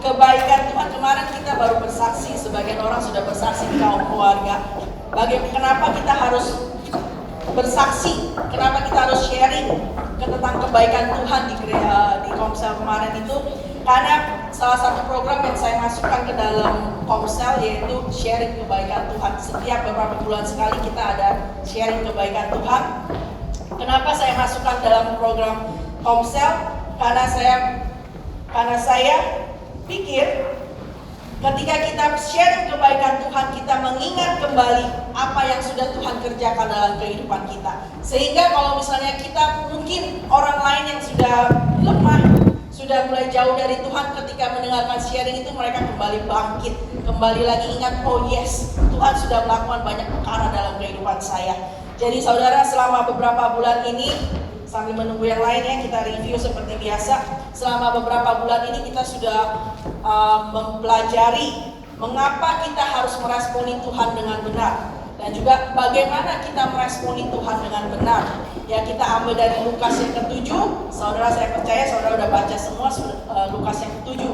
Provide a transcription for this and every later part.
kebaikan Tuhan. Kemarin kita baru bersaksi, sebagian orang sudah bersaksi di kaum keluarga. Kenapa kita harus bersaksi, kenapa kita harus sharing tentang kebaikan Tuhan di Komsel kemarin itu? Karena salah satu program yang saya masukkan ke dalam Komsel yaitu sharing kebaikan Tuhan. Setiap beberapa bulan sekali kita ada sharing kebaikan Tuhan. Kenapa saya masukkan dalam program Komsel? Karena saya pikir ketika kita sharing kebaikan Tuhan, kita mengingat kembali apa yang sudah Tuhan kerjakan dalam kehidupan kita. Sehingga kalau misalnya kita mungkin orang lain yang sudah lemah, sudah mulai jauh dari Tuhan, ketika mendengarkan sharing itu mereka kembali bangkit, kembali lagi ingat, oh yes, Tuhan sudah melakukan banyak perkara dalam kehidupan saya. Jadi saudara, selama beberapa bulan ini, sambil menunggu yang lainnya, kita review seperti biasa. Selama beberapa bulan ini kita sudah mempelajari mengapa kita harus meresponi Tuhan dengan benar, dan juga bagaimana kita meresponi Tuhan dengan benar. Ya, kita ambil dari Lukas yang ke-7. Saudara, saya percaya saudara sudah baca semua Lukas yang ke-7.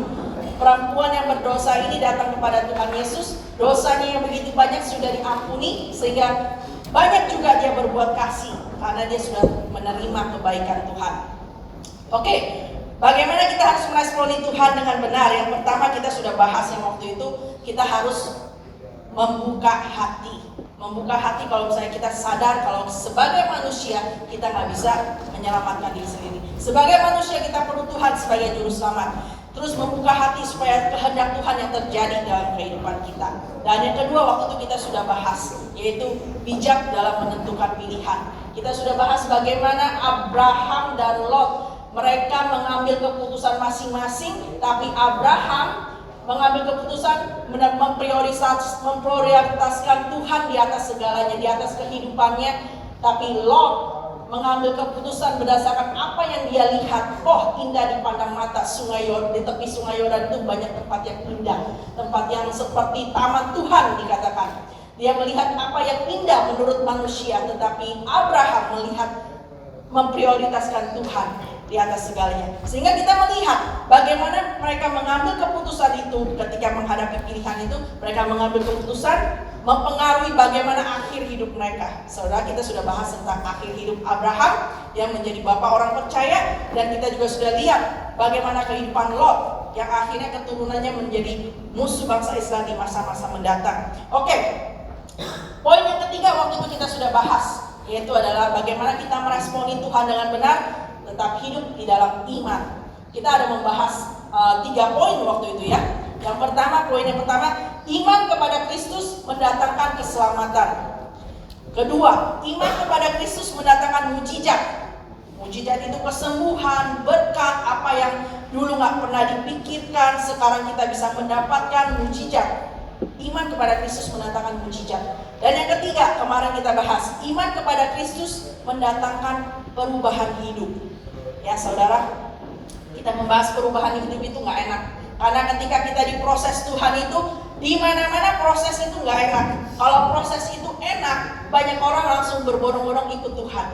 Perempuan yang berdosa ini datang kepada Tuhan Yesus. Dosanya yang begitu banyak sudah diampuni, sehingga banyak juga dia berbuat kasih karena dia sudah menerima kebaikan Tuhan. Oke, bagaimana kita harus meresponi Tuhan dengan benar? Yang pertama kita sudah bahas yang waktu itu, kita harus membuka hati. Membuka hati kalau misalnya kita sadar kalau sebagai manusia kita nggak bisa menyelamatkan diri sendiri. Sebagai manusia kita perlu Tuhan sebagai juru selamat. Terus membuka hati supaya kehendak Tuhan yang terjadi dalam kehidupan kita. Dan yang kedua waktu itu kita sudah bahas, yaitu bijak dalam menentukan pilihan. Kita sudah bahas bagaimana Abraham dan Lot, mereka mengambil keputusan masing-masing, tapi Abraham mengambil keputusan memprioritaskan Tuhan di atas segalanya, di atas kehidupannya. Tapi Lot mengambil keputusan berdasarkan apa yang dia lihat. Oh, indah dipandang mata sungai Yordan, di tepi sungai Yordan itu banyak tempat yang indah, tempat yang seperti taman Tuhan dikatakan. Dia melihat apa yang indah menurut manusia, tetapi Abraham melihat memprioritaskan Tuhan di atas segalanya. Sehingga kita melihat bagaimana mereka mengambil keputusan itu. Ketika menghadapi pilihan itu, mereka mengambil keputusan mempengaruhi bagaimana akhir hidup mereka. Saudara, kita sudah bahas tentang akhir hidup Abraham yang menjadi bapak orang percaya, dan kita juga sudah lihat bagaimana kehidupan Lot yang akhirnya keturunannya menjadi musuh bangsa Israel di masa-masa mendatang. Oke, poin yang ketiga waktu itu kita sudah bahas, yaitu adalah bagaimana kita meresponi Tuhan dengan benar, tetap hidup di dalam iman. Kita ada membahas 3 poin waktu itu ya. Poin yang pertama, iman kepada Kristus mendatangkan keselamatan. Kedua, iman kepada Kristus mendatangkan mujizat. Mujizat itu kesembuhan, berkat, apa yang dulu gak pernah dipikirkan, sekarang kita bisa mendapatkan mujizat. Iman kepada Kristus mendatangkan mujizat. Dan yang ketiga, kemarin kita bahas, iman kepada Kristus mendatangkan perubahan hidup. Ya saudara, kita membahas perubahan hidup itu gak enak. Karena ketika kita diproses Tuhan itu, di mana-mana proses itu nggak enak. Kalau proses itu enak, banyak orang langsung berbondong-bondong ikut Tuhan.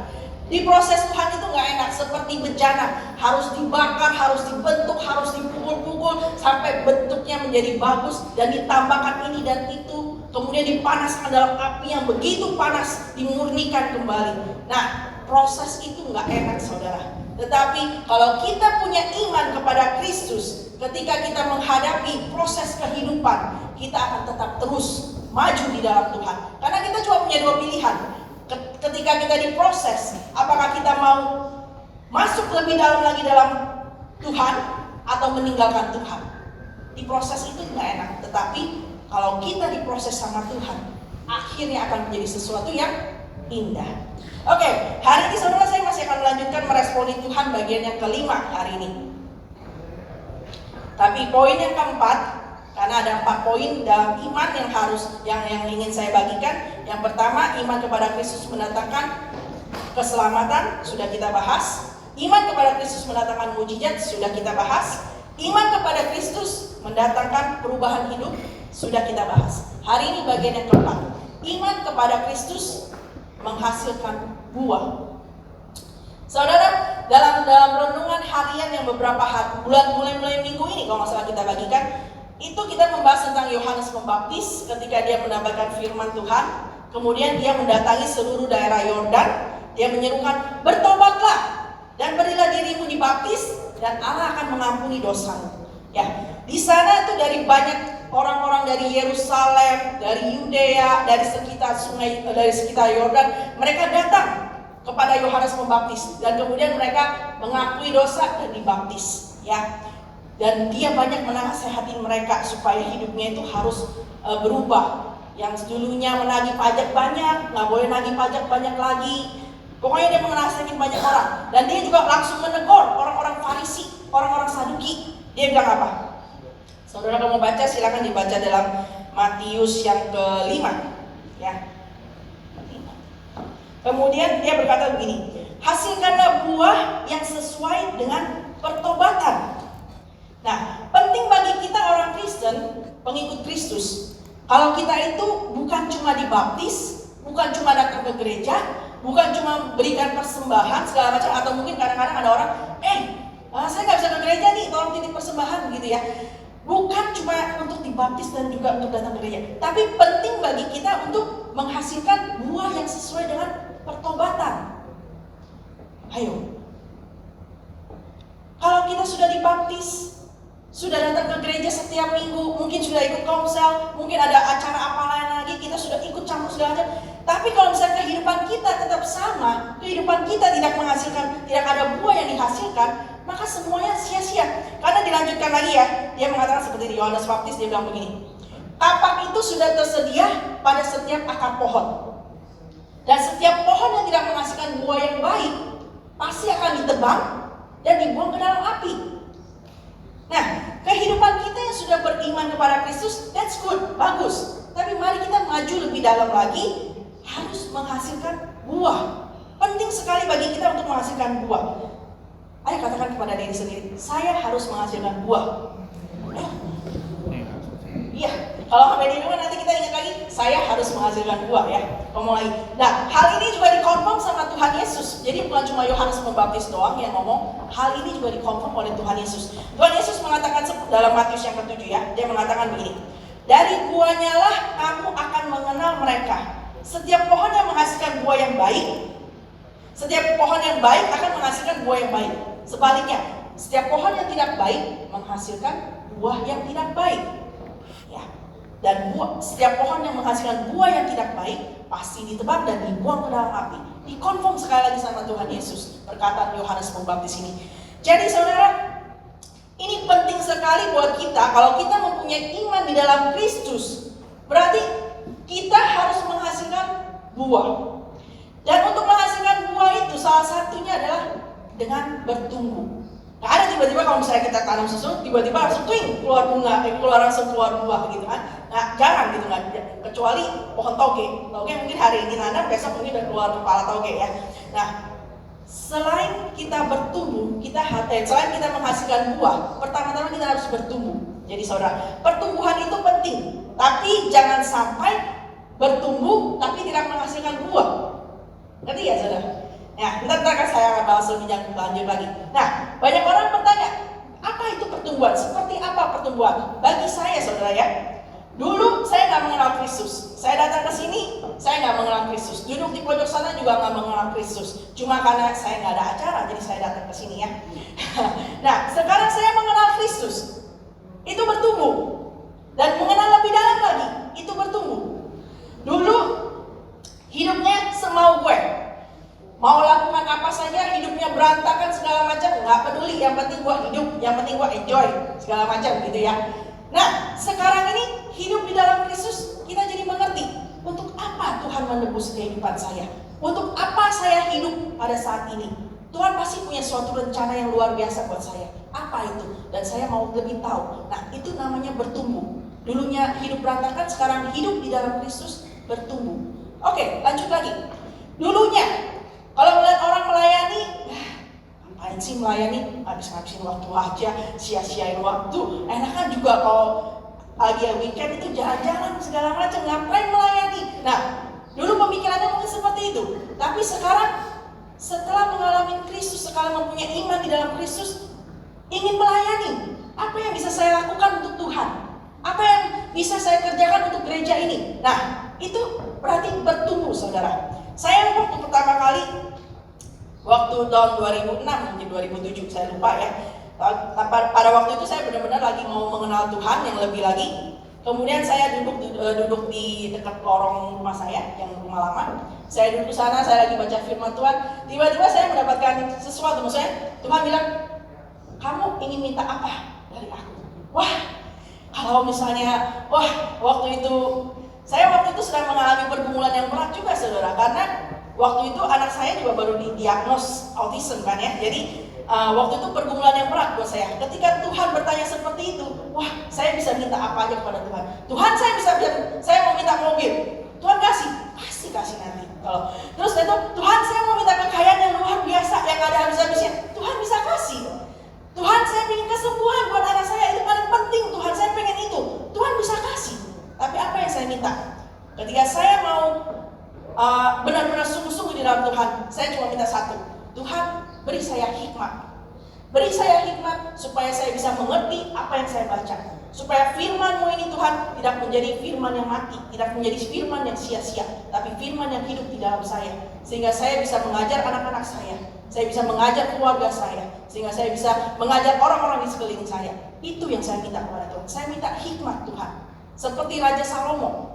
Di proses Tuhan itu nggak enak, seperti bejana, harus dibakar, harus dibentuk, harus dipukul-pukul sampai bentuknya menjadi bagus, dan ditambahkan ini dan itu, kemudian dipanaskan dalam api yang begitu panas, dimurnikan kembali. Nah, proses itu nggak enak saudara. Tetapi kalau kita punya iman kepada Kristus, ketika kita menghadapi proses kehidupan, kita akan tetap terus maju di dalam Tuhan. Karena kita cuma punya 2 pilihan. Ketika kita diproses, apakah kita mau masuk lebih dalam lagi dalam Tuhan atau meninggalkan Tuhan. Di proses itu nggak enak, tetapi kalau kita diproses sama Tuhan, akhirnya akan menjadi sesuatu yang indah. Oke, hari ini saudara, saya masih akan melanjutkan meresponi Tuhan bagian yang kelima hari ini. Tapi poin yang keempat, karena ada 4 poin dalam iman yang ingin saya bagikan. Yang pertama, iman kepada Kristus mendatangkan keselamatan, sudah kita bahas. Iman kepada Kristus mendatangkan mujizat, sudah kita bahas. Iman kepada Kristus mendatangkan perubahan hidup, sudah kita bahas. Hari ini bagian yang keempat, iman kepada Kristus menghasilkan buah. Saudara, dalam renungan harian yang beberapa bulan mulai minggu ini kalau nggak salah kita bagikan, itu kita membahas tentang Yohanes Pembaptis ketika dia mendapatkan firman Tuhan. Kemudian dia mendatangi seluruh daerah Yordan. Dia menyerukan, bertobatlah dan berilah dirimu dibaptis dan Allah akan mengampuni dosamu. Ya, di sana itu dari banyak orang-orang dari Yerusalem, dari Yudea, dari sekitar Yordan, mereka datang kepada Yohanes Pembaptis dan kemudian mereka mengakui dosa dan dibaptis. Ya, dan dia banyak menasehati mereka supaya hidupnya itu harus berubah. Yang dulunya menagih pajak banyak, nggak boleh nagih pajak banyak lagi. Pokoknya dia menasehati banyak orang. Dan dia juga langsung menegur orang-orang Farisi, orang-orang Saduki. Dia bilang apa? Saudara kalau mau baca silakan dibaca dalam Matius yang ke-5. Ya. Kemudian dia berkata begini, hasilkanlah buah yang sesuai dengan pertobatan. Nah, penting bagi kita orang Kristen, pengikut Kristus, kalau kita itu bukan cuma dibaptis, bukan cuma datang ke gereja, bukan cuma berikan persembahan segala macam, atau mungkin kadang-kadang ada orang, saya nggak bisa ke gereja nih, tolong titip persembahan gitu ya. Bukan cuma untuk dibaptis dan juga untuk datang ke gereja, tapi penting bagi kita untuk menghasilkan buah yang sesuai dengan pertobatan. Ayo, kalau kita sudah dibaptis, sudah datang ke gereja setiap minggu, mungkin sudah ikut komsel, mungkin ada acara apa lain lagi, kita sudah ikut campur segala macam. Tapi kalau misalnya kehidupan kita tetap sama, kehidupan kita tidak menghasilkan, tidak ada buah yang dihasilkan, maka semuanya sia-sia. Karena dilanjutkan lagi ya, dia mengatakan seperti di Yohanes Baptis, dia bilang begini, kapak itu sudah tersedia pada setiap akar pohon. Dan setiap pohon yang tidak menghasilkan buah yang baik, pasti akan ditebang dan dibuang ke dalam api. Nah, kehidupan kita yang sudah beriman kepada Kristus, that's good, bagus. Tapi mari kita maju lebih dalam lagi, harus menghasilkan buah. Penting sekali bagi kita untuk menghasilkan buah. Ayo katakan kepada diri sendiri, saya harus menghasilkan buah. Iya, kalau sampai di rumah nanti kita ingat lagi, saya harus menghasilkan buah ya. Ngomong lagi. Nah, hal ini juga dikonfirm sama Tuhan Yesus. Jadi bukan cuma Yohanes Pembaptis doang yang ngomong, hal ini juga dikonfirm oleh Tuhan Yesus. Tuhan Yesus mengatakan dalam Matius yang ke-7 ya, dia mengatakan begini, dari buahnya lah kamu akan mengenal mereka. Setiap pohon yang menghasilkan buah yang baik, setiap pohon yang baik akan menghasilkan buah yang baik. Sebaliknya, setiap pohon yang tidak baik menghasilkan buah yang tidak baik. Ya. Dan setiap pohon yang menghasilkan buah yang tidak baik pasti ditebang dan dibuang ke dalam api. Dikonfirm sekali lagi sama Tuhan Yesus perkataan Yohanes Pembaptis ini. Jadi saudara, ini penting sekali buat kita. Kalau kita mempunyai iman di dalam Kristus, berarti kita harus menghasilkan buah. Dan untuk menghasilkan buah itu salah satunya adalah dengan bertumbuh. Gak ada tiba-tiba kalau misalnya kita tanam sesuatu, tiba-tiba langsung keluar bunga, langsung keluar buah gitu kan. Nah, jarang gitu kan, kecuali pohon toge. Toge mungkin hari ini nanam, besok mungkin udah keluar kepala toge ya. Nah, selain kita bertumbuh, selain kita menghasilkan buah, pertama-tama kita harus bertumbuh. Jadi saudara, pertumbuhan itu penting, tapi jangan sampai bertumbuh tapi tidak menghasilkan buah. Ngerti ya saudara? Ya, ntar kan saya akan bahas lebih lanjut lagi. Nah, banyak orang bertanya, apa itu pertumbuhan? Seperti apa pertumbuhan? Bagi saya saudara ya, dulu saya nggak mengenal Kristus. Saya datang ke sini, saya nggak mengenal Kristus. Duduk di pojok sana juga nggak mengenal Kristus. Cuma karena saya nggak ada acara, jadi saya datang ke sini ya. Nah, sekarang saya mengenal Kristus. Itu bertumbuh. Dan mengenal lebih dalam lagi, itu bertumbuh. Dulu hidupnya semau gue. Mau lakukan apa saja, hidupnya berantakan segala macam, nggak peduli. Yang penting gue hidup, yang penting gue enjoy segala macam gitu ya. Nah, sekarang ini hidup di dalam Kristus, kita jadi mengerti untuk apa Tuhan menebus kehidupan saya, untuk apa saya hidup pada saat ini. Tuhan pasti punya suatu rencana yang luar biasa buat saya. Apa itu? Dan saya mau lebih tahu. Nah, itu namanya bertumbuh. Dulunya hidup berantakan, sekarang hidup di dalam Kristus bertumbuh. Oke, lanjut lagi. Dulunya kalau melihat orang melayani, ngapain sih melayani? Habis-habisin waktu aja, sia-siain waktu. Enakan juga kalau lagi weekend itu jalan-jalan segala macam, ngapain melayani? Nah, dulu pemikirannya mungkin seperti itu. Tapi sekarang setelah mengalami Kristus, setelah mempunyai iman di dalam Kristus, ingin melayani. Apa yang bisa saya lakukan untuk Tuhan? Apa yang bisa saya kerjakan untuk gereja ini? Nah, itu berarti bertumbuh, saudara. Saya waktu pertama kali, waktu tahun 2006, mungkin 2007, saya lupa ya. Pada waktu itu saya benar-benar lagi mau mengenal Tuhan yang lebih lagi. Kemudian saya duduk di dekat lorong rumah saya, yang rumah lama. Saya duduk di sana, saya lagi baca firman Tuhan. Tiba-tiba saya mendapatkan sesuatu. Maksudnya Tuhan bilang, kamu ingin minta apa dari aku? Wah, kalau misalnya, waktu itu saya sedang mengalami pergumulan yang berat juga, saudara. Karena waktu itu anak saya juga baru didiagnos autism kan ya. Jadi waktu itu pergumulan yang berat buat saya. Ketika Tuhan bertanya seperti itu, saya bisa minta apa aja kepada Tuhan. Tuhan, saya mau minta mobil. Tuhan kasih nanti. Terus itu, Tuhan, saya mau minta kekayaan yang luar biasa, yang gak ada habis-habisnya. Tuhan bisa kasih. Tuhan, saya ingin kesembuhan buat anak saya, itu paling penting. Tuhan, saya pengen itu. Tuhan bisa kasih. Tapi apa yang saya minta? Ketika saya mau benar-benar sungguh-sungguh di dalam Tuhan, saya cuma minta satu. Tuhan, beri saya hikmat. Beri saya hikmat supaya saya bisa mengerti apa yang saya baca. Supaya firman-Mu ini, Tuhan, tidak menjadi firman yang mati, tidak menjadi firman yang sia-sia, tapi firman yang hidup di dalam saya. Sehingga saya bisa mengajar anak-anak saya bisa mengajar keluarga saya, sehingga saya bisa mengajar orang-orang di sekeliling saya. Itu yang saya minta kepada Tuhan. Saya minta hikmat Tuhan. Seperti Raja Salomo.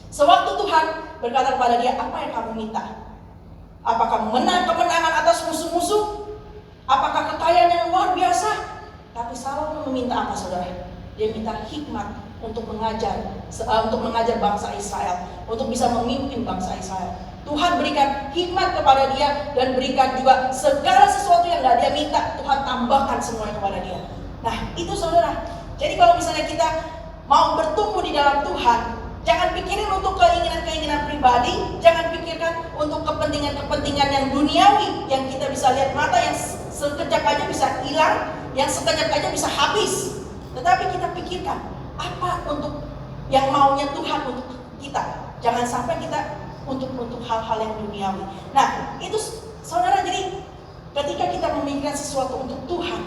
Sewaktu Tuhan berkata kepada dia, apa yang kamu minta? Apakah kemenangan atas musuh-musuh? Apakah kekayaan yang luar biasa? Tapi Salomo meminta apa, saudara? Dia minta hikmat untuk mengajar bangsa Israel, untuk bisa memimpin bangsa Israel. Tuhan berikan hikmat kepada dia dan berikan juga segala sesuatu yang gak dia minta, Tuhan tambahkan semuanya kepada dia. Nah, itu saudara. Jadi kalau misalnya kita mau bertumbuh di dalam Tuhan, jangan pikirin untuk keinginan-keinginan pribadi, jangan pikirkan untuk kepentingan-kepentingan yang duniawi yang kita bisa lihat mata, yang sekejap aja bisa hilang, yang sekejap aja bisa habis. Tetapi kita pikirkan apa untuk yang maunya Tuhan untuk kita. Jangan sampai kita untuk hal-hal yang duniawi. Nah, itu saudara, jadi ketika kita memikirkan sesuatu untuk Tuhan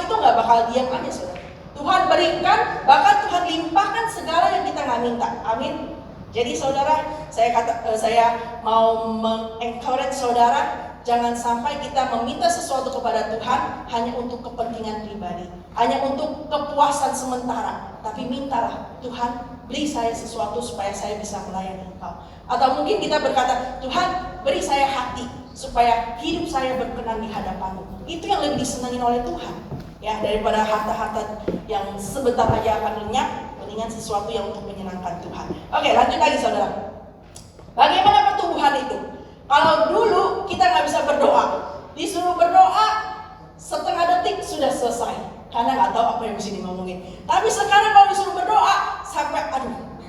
itu gak bakal diam aja, saudara. Tuhan berikan, bahkan Tuhan limpahkan segala yang kita gak minta. Amin. Jadi saudara, saya mau mengencourage saudara, jangan sampai kita meminta sesuatu kepada Tuhan hanya untuk kepentingan pribadi, hanya untuk kepuasan sementara. Tapi mintalah, Tuhan, beri saya sesuatu supaya saya bisa melayani Engkau. Atau mungkin kita berkata, Tuhan, beri saya hati supaya hidup saya berkenan di hadapan-Mu. Itu yang lebih disenangi oleh Tuhan, ya, daripada harta-harta yang sebentar aja akan lenyap. Mendingan sesuatu yang untuk menyenangkan Tuhan. Oke, lanjut lagi, saudara. Bagaimana pertumbuhan itu? Kalau dulu kita nggak bisa berdoa, disuruh berdoa setengah detik sudah selesai, karena nggak tahu apa yang mesti ngomongin. Tapi sekarang kalau disuruh berdoa sampai,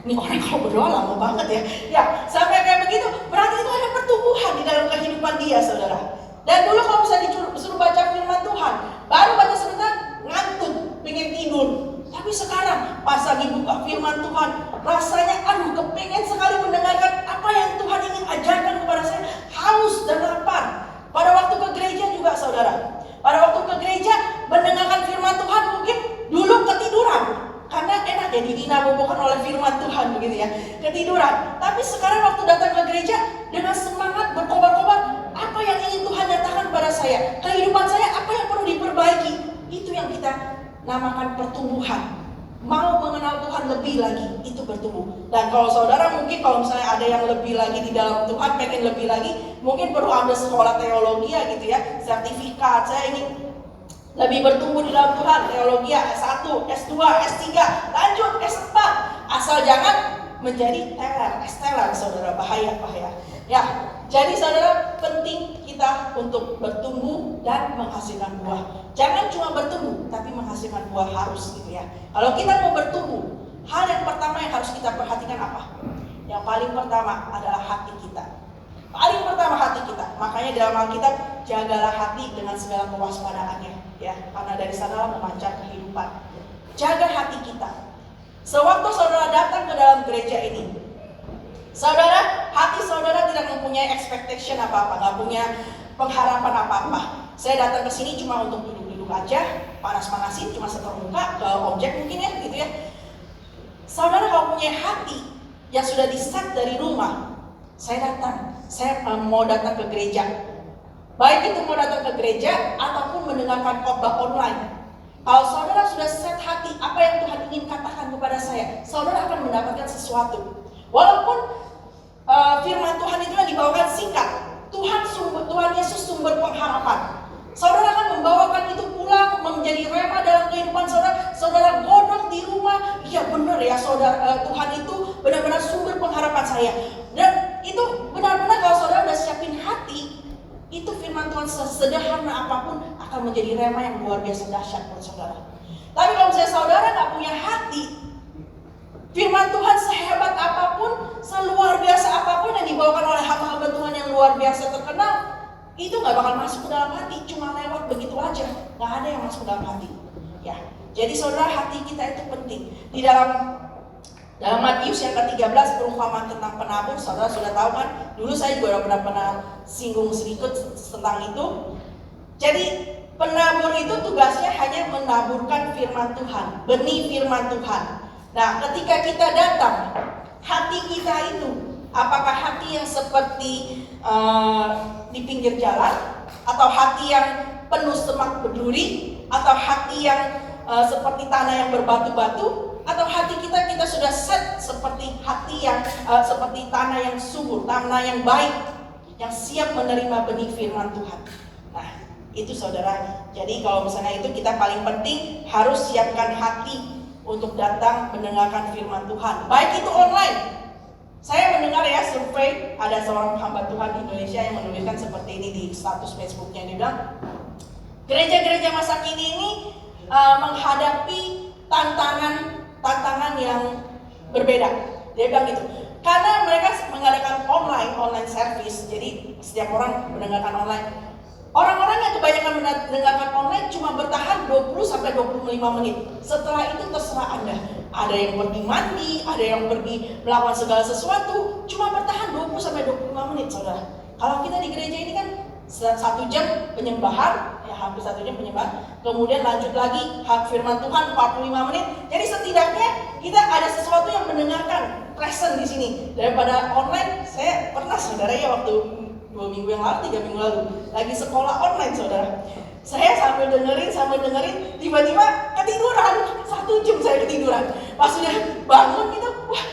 ini orang kalau berdoa lama banget ya. Ya, sampai kayak begitu, berarti itu ada pertumbuhan di dalam kehidupan dia, saudara. Dan dulu kalau bisa disuruh baca firman Tuhan, baru baca sebentar, ngantuk, pengen tidur. Tapi sekarang pas lagi buka firman Tuhan, rasanya kepengen sekali mendengarkan apa yang Tuhan ingin ajarkan kepada saya. Haus dan lapar. Pada waktu ke gereja juga, saudara. Pada waktu ke gereja mendengarkan firman Tuhan, mungkin dulu ketiduran. Karena enak ya dinabobokan oleh firman Tuhan begitu ya, ketiduran. Tapi sekarang waktu datang ke gereja dengan semangat berkobar-kobar, apa yang ingin Tuhan nyatakan kepada saya, kehidupan saya apa yang perlu diperbaiki. Itu yang kita namakan pertumbuhan. Mau mengenal Tuhan lebih lagi, itu bertumbuh. Dan kalau saudara mungkin kalau misalnya ada yang lebih lagi di dalam Tuhan, pengen lebih lagi, mungkin perlu ambil sekolah teologi ya gitu ya, sertifikat. Saya ingin lebih bertumbuh di dalam Tuhan, teologi S1, S2, S3, lanjut S4. Asal jangan menjadi teler, saudara, bahaya. Ya, jadi saudara, penting kita untuk bertumbuh dan menghasilkan buah. Jangan cuma bertumbuh, tapi menghasilkan buah harus gitu ya. Kalau kita mau bertumbuh, hal yang pertama yang harus kita perhatikan apa? Yang paling pertama adalah hati kita. Paling pertama hati kita. Makanya dalam Alkitab, jagalah hati dengan segala kewaspadaannya, ya. Karena dari sanalah memancar kehidupan. Jaga hati kita. Sewaktu saudara datang ke dalam gereja ini, Saudara, hati saudara tidak mempunyai expectation apa-apa, nggak punya pengharapan apa-apa. Saya datang ke sini cuma untuk duduk-duduk aja, panas-panasin, cuma setor muka ke objek mungkin ya, gitu ya. Saudara kalau punya hati yang sudah di-set dari rumah, saya mau datang ke gereja. Baik itu mau datang ke gereja ataupun mendengarkan khotbah online. Kalau saudara sudah set hati apa yang Tuhan ingin katakan kepada saya, saudara akan mendapatkan sesuatu. Walaupun firman Tuhan itu yang dibawakan singkat, Tuhan Yesus sumber pengharapan. Saudara akan membawakan itu pulang menjadi rema dalam kehidupan saudara. Saudara godok di rumah, iya benar ya saudara, Tuhan itu benar-benar sumber pengharapan saya. Dan itu benar-benar kalau saudara udah siapin hati, itu firman Tuhan sesederhana apapun akan menjadi rema yang luar biasa dahsyat buat saudara. Tapi kalau misalnya saudara nggak punya hati, firman Tuhan sehebat apapun, seluar biasa apapun yang dibawakan oleh hamba-hamba Tuhan yang luar biasa terkenal, itu nggak bakal masuk ke dalam hati, cuma lewat begitu aja, nggak ada yang masuk ke dalam hati. Ya, jadi saudara, hati kita itu penting. Di dalam Matius yang ke-13 perumpamaan tentang penabur, saudara sudah tahu kan? Dulu saya juga pernah singgung sedikit tentang itu. Jadi penabur itu tugasnya hanya menaburkan firman Tuhan, benih firman Tuhan. Nah, ketika kita datang, hati kita itu, apakah hati yang seperti di pinggir jalan, atau hati yang penuh semak berduri, atau hati yang seperti tanah yang berbatu-batu, atau hati kita sudah set seperti hati yang seperti tanah yang subur, tanah yang baik, yang siap menerima benih firman Tuhan. Nah, itu saudara. Jadi kalau misalnya itu kita paling penting harus siapkan hati untuk datang mendengarkan firman Tuhan. Baik itu online. Saya mendengar ya survei, ada seorang hamba Tuhan di Indonesia yang menuliskan seperti ini di status Facebooknya. Dia bilang, gereja-gereja masa kini ini menghadapi tantangan yang berbeda. Dia bilang gitu, karena mereka mengadakan online service, jadi setiap orang mendengarkan online. Orang-orang yang kebanyakan mendengarkan online cuma bertahan 20-25 menit. Setelah itu terserah Anda. Ada yang pergi mandi, ada yang pergi melakukan segala sesuatu, cuma bertahan 20-25 menit, saudara. Kalau kita di gereja ini kan 1 jam penyembahan, ya hampir 1 jam penyembahan, kemudian lanjut lagi hak firman Tuhan 45 menit. Jadi setidaknya kita ada sesuatu yang mendengarkan, present di sini. Daripada online, saya pernah saudara ya waktu 2 minggu yang lalu, 3 minggu lalu, lagi sekolah online saudara. Saya sambil dengerin, tiba-tiba ketiduran, 1 jam saya ketiduran. Pas sudah bangun gitu, wah,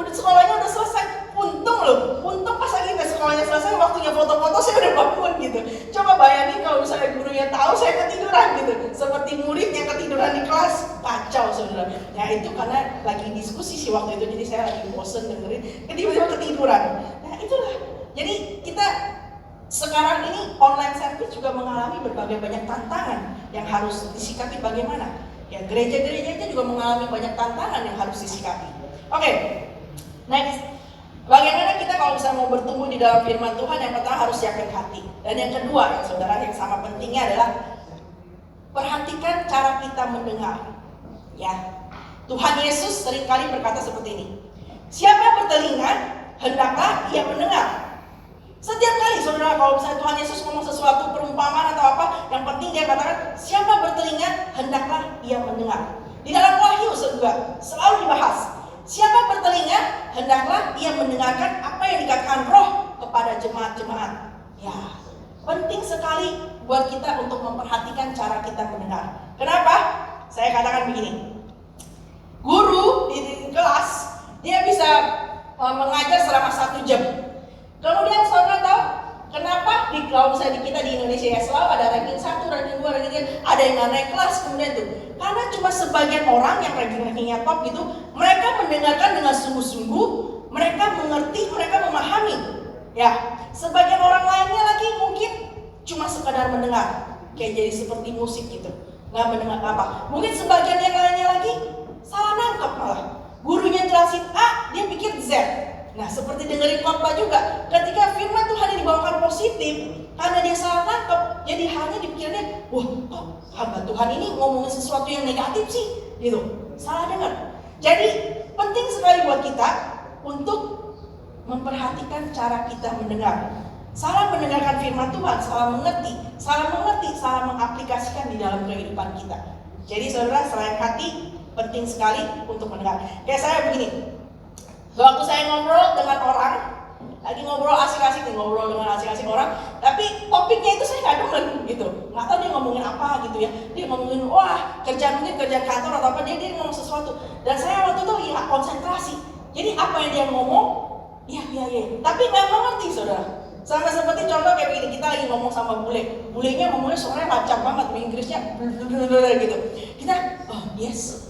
sekolahnya udah selesai. Untung pas lagi sekolahnya selesai, waktunya foto-foto saya udah bangun gitu. Coba bayangin kalau misalnya gurunya tahu saya ketiduran gitu, seperti murid yang ketiduran di kelas, kacau saudara. Ya itu karena lagi diskusi sih waktu itu, jadi saya lagi bosen dengerin, tiba-tiba ketiduran. Nah itulah. Jadi kita sekarang ini online service juga mengalami berbagai banyak tantangan yang harus disikapi bagaimana. Ya gereja-gereja itu juga mengalami banyak tantangan yang harus disikapi. Oke, next. Bagaimana kita kalau misalnya mau bertumbuh di dalam firman Tuhan, yang pertama harus siapin hati. Dan yang kedua ya saudara, yang sama pentingnya adalah perhatikan cara kita mendengar. Ya, Tuhan Yesus seringkali berkata seperti ini, siapa bertelinga, hendaklah ia mendengar. Setiap kali saudara kalau misalnya Tuhan Yesus ngomong sesuatu perumpamaan atau apa, yang penting dia katakan siapa bertelinga hendaklah ia mendengar. Di dalam Wahyu juga selalu dibahas, siapa bertelinga hendaklah ia mendengarkan apa yang dikatakan Roh kepada jemaat-jemaat. Ya, penting sekali buat kita untuk memperhatikan cara kita mendengar. Kenapa? Saya katakan begini, guru di kelas dia bisa mengajar selama 1 jam. Kemudian saudara tahu kenapa kalau misalnya kita di Indonesia ya selalu ada ranking 1, ranking 2, ranking 3, ada yang naik kelas kemudian tuh. Karena cuma sebagian orang yang rankingnya top gitu, mereka mendengarkan dengan sungguh-sungguh, mereka mengerti, mereka memahami. Ya, sebagian orang lainnya lagi mungkin cuma sekadar mendengar, kayak jadi seperti musik gitu, nggak mendengar apa. Mungkin sebagian yang lainnya lagi salah nangkep malah. Gurunya jelasin A, dia pikir Z. Nah, seperti dengerin khotbah juga, ketika firman Tuhan yang dibawakan positif, karena dia salah tangkap, jadi hanya dipikirnya, wah, kok hamba Tuhan ini ngomongin sesuatu yang negatif sih, gitu, salah dengar. Jadi penting sekali buat kita untuk memperhatikan cara kita mendengar. Salah mendengarkan firman Tuhan, salah mengerti, salah mengaplikasikan di dalam kehidupan kita. Jadi saudara, selain hati, penting sekali untuk mendengar. Kayak saya begini, waktu saya ngobrol dengan orang, lagi ngobrol asik-asik nih, ngobrol dengan asik-asik orang, tapi topiknya itu saya nggak demen gitu, nggak tahu dia ngomongin apa gitu ya. Dia ngomongin wah kerjaan kantor atau apa, dia ngomong sesuatu, dan saya waktu itu lagi nggak konsentrasi. Jadi apa yang dia ngomong, iya, tapi nggak mengerti saudara. Sama seperti contoh kayak begini, kita lagi ngomong sama bulenya ngomongnya suaranya lancar banget, Inggrisnya gitu. Kita yes.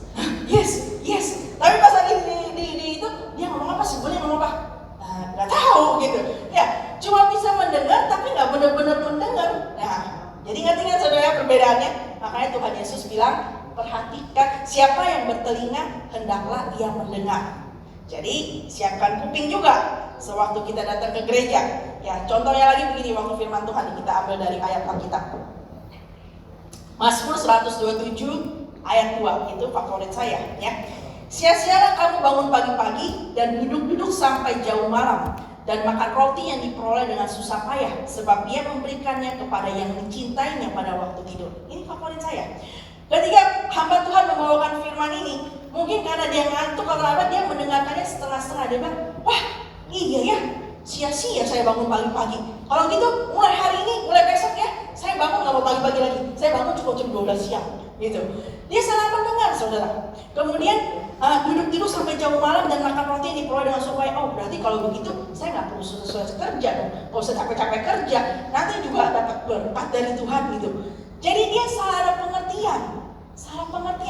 Tapi pas lagi di itu dia ngomong apa sih, bule ngomong apa? Nggak tahu gitu. Ya, cuma bisa mendengar tapi nggak benar-benar mendengar. Nah, jadi ngerti nggak saudara perbedaannya? Makanya Tuhan Yesus bilang, perhatikan siapa yang bertelinga hendaklah ia mendengar. Jadi siapkan kuping juga sewaktu kita datang ke gereja. Ya, contohnya lagi begini, waktu firman Tuhan kita ambil dari ayat Alkitab. Mazmur 127 ayat 2, itu favorit saya ya. Sia-sialah kamu bangun pagi-pagi dan duduk-duduk sampai jauh malam, dan makan roti yang diperoleh dengan susah payah, sebab dia memberikannya kepada yang dicintainya pada waktu tidur. Ini favorit saya. Ketika hamba Tuhan membawakan firman ini, mungkin karena dia ngantuk atau apa, dia mendengarkannya setengah-setengah. Dia bilang, wah iya ya, sia-sia saya bangun pagi-pagi. Kalau gitu mulai hari ini, mulai besok ya, saya bangun nggak mau pagi-pagi lagi. Saya bangun cukup jam 12 siang gitu. Dia salah mendengar saudara. Kemudian duduk-duduk sampai jauh malam dan makan roti yang diperoleh dengan supaya, oh berarti kalau begitu saya nggak perlu selesai kerja dong. Kalau saya capek-capek kerja, nanti juga dapat berkat dari Tuhan gitu. Jadi dia salah pengertian.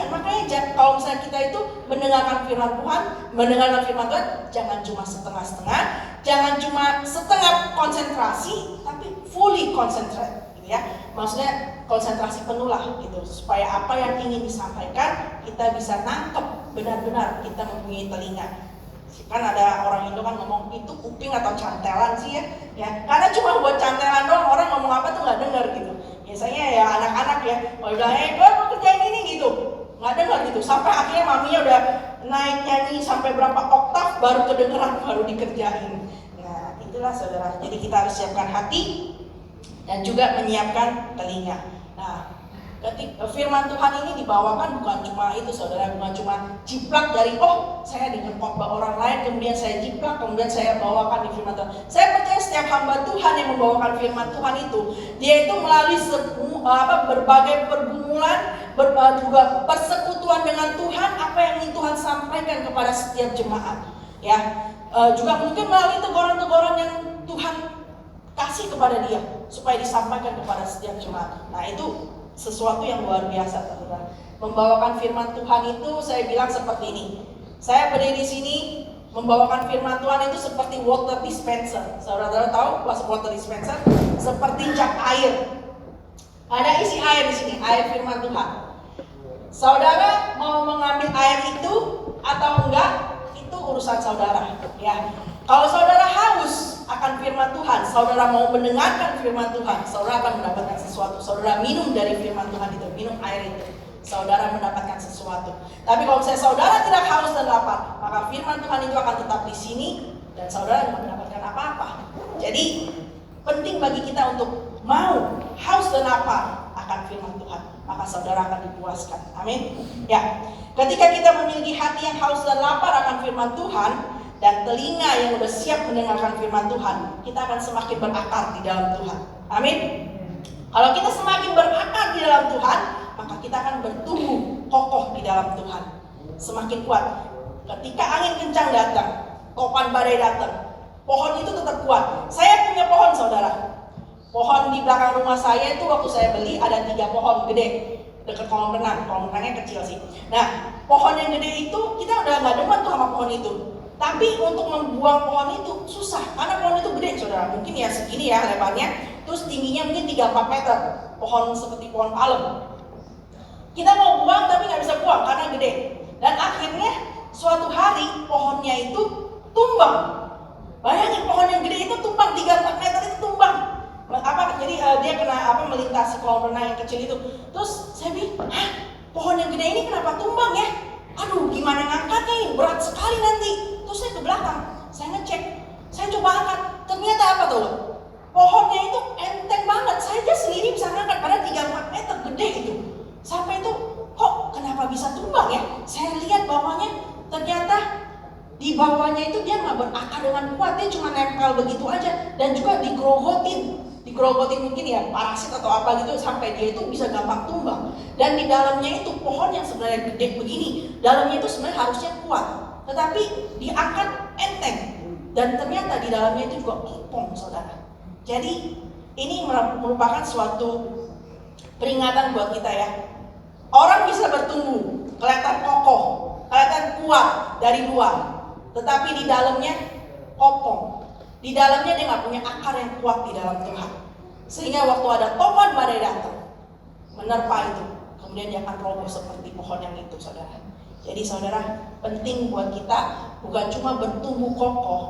Makanya kalau misalnya kita itu mendengarkan firman Tuhan, jangan cuma setengah-setengah, jangan cuma setengah konsentrasi, tapi fully concentrate, gitu ya. Maksudnya konsentrasi penuh lah, gitu, supaya apa yang ingin disampaikan kita bisa nangkep benar-benar, kita mempunyai telinga. Kan ada orang Indo kan ngomong itu kuping atau cantelan sih ya. Karena cuma buat cantelan doang, orang ngomong apa tuh nggak dengar gitu. Biasanya ya anak-anak ya, kalau bilang gue mau kerjain ini gitu, nggak dengar gitu. Sampai akhirnya maminya udah naik nyanyi sampai berapa oktav baru kedengeran, baru dikerjain. Nah itulah saudara. Jadi kita harus siapkan hati dan juga menyiapkan telinga. Nah, ketika firman Tuhan ini dibawakan bukan cuma itu saudara, bukan cuma jiplak dari saya dengar khotbah orang lain kemudian saya jiplak kemudian saya bawakan di firman Tuhan. Saya percaya setiap hamba Tuhan yang membawakan firman Tuhan itu, dia itu melalui berbagai pergumulan, juga persekutuan dengan Tuhan, apa yang ingin Tuhan sampaikan kepada setiap jemaat. Ya, juga mungkin melalui teguran-teguran yang Tuhan kasih kepada dia supaya disampaikan kepada setiap jemaat. Nah itu sesuatu yang luar biasa teman-teman. Membawakan firman Tuhan itu saya bilang seperti ini. Saya berdiri di sini membawakan firman Tuhan itu seperti water dispenser. Saudara tahu water dispenser? Seperti jug air. Ada isi air di sini, air firman Tuhan. Saudara mau mengambil air itu atau enggak, itu urusan saudara. Ya. Kalau saudara haus akan firman Tuhan, saudara mau mendengarkan firman Tuhan, saudara akan mendapatkan sesuatu. Saudara minum dari firman Tuhan itu, minum air itu, saudara mendapatkan sesuatu. Tapi kalau misalnya saudara tidak haus dan lapar, maka firman Tuhan itu akan tetap di sini dan saudara tidak mendapatkan apa-apa. Jadi penting bagi kita untuk mau haus dan lapar akan firman Tuhan, maka saudara akan dipuaskan. Amin. Ya, ketika kita memiliki hati yang haus dan lapar akan firman Tuhan, dan telinga yang sudah siap mendengarkan firman Tuhan, kita akan semakin berakar di dalam Tuhan. Amin. Kalau kita semakin berakar di dalam Tuhan, maka kita akan bertumbuh kokoh di dalam Tuhan, semakin kuat. Ketika angin kencang datang, topan badai datang, pohon itu tetap kuat. Saya punya pohon saudara. Pohon di belakang rumah saya itu waktu saya beli ada 3 pohon gede dekat kolam renang. Kolam renangnya kecil sih. Nah, pohon yang gede itu kita udah nggak demen tuh sama pohon itu. Tapi untuk membuang pohon itu susah, karena pohon itu gede saudara, mungkin ya segini ya lebarnya, terus tingginya mungkin 3-4 meter, pohon seperti pohon palem. Kita mau buang tapi nggak bisa buang karena gede. Dan akhirnya suatu hari pohonnya itu tumbang. Bayangin pohon yang gede itu tumbang, 3-4 meter itu tumbang. Jadi dia kena melintasi kolam renang yang kecil itu. Terus saya bilang, pohon yang gede ini kenapa tumbang ya? Aduh, gimana ngangkatnya ini? Berat sekali nanti. Terus saya ke belakang, saya ngecek. Saya coba angkat. Ternyata apa tuh? Pohonnya itu enteng banget. Saya aja sendiri bisa ngangkat, padahal 3-4 meter gede itu. Sampai itu, kok kenapa bisa tumbang ya? Saya lihat bawahnya, ternyata di bawahnya itu dia nggak berakar dengan kuat, dia cuma nempel begitu aja, dan juga digerogotin mungkin ya parasit atau apa gitu, sampai dia itu bisa gampang tumbang. Dan di dalamnya itu pohon yang sebenarnya gede begini, dalamnya itu sebenarnya harusnya kuat, tetapi diangkat enteng, dan ternyata di dalamnya itu juga kopong, saudara. Jadi ini merupakan suatu peringatan buat kita ya. Orang bisa bertumbuh, kelihatan kokoh, kelihatan kuat dari luar, tetapi di dalamnya kopong. Di dalamnya dia nggak punya akar yang kuat di dalam Tuhan. Sehingga waktu ada topan badai datang, menerpa itu, kemudian dia akan roboh seperti pohon yang itu, saudara. Jadi saudara, penting buat kita bukan cuma bertumbuh kokoh,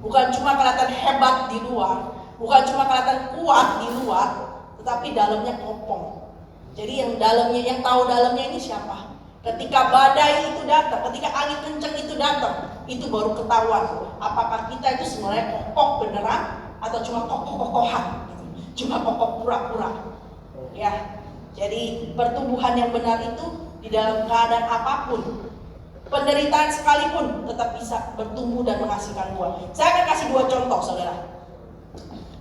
bukan cuma kelihatan hebat di luar, bukan cuma kelihatan kuat di luar, tetapi dalamnya kopong. Jadi yang dalamnya, yang tahu dalamnya ini siapa? Ketika badai itu datang, ketika angin kencang itu datang, itu baru ketahuan apakah kita itu sebenarnya kokoh beneran atau cuma kokoh-kokohan, cuma kokoh pura-pura. Ya, jadi pertumbuhan yang benar itu di dalam keadaan apapun, penderitaan sekalipun, tetap bisa bertumbuh dan menghasilkan buah. Saya akan kasih 2 contoh, saudara.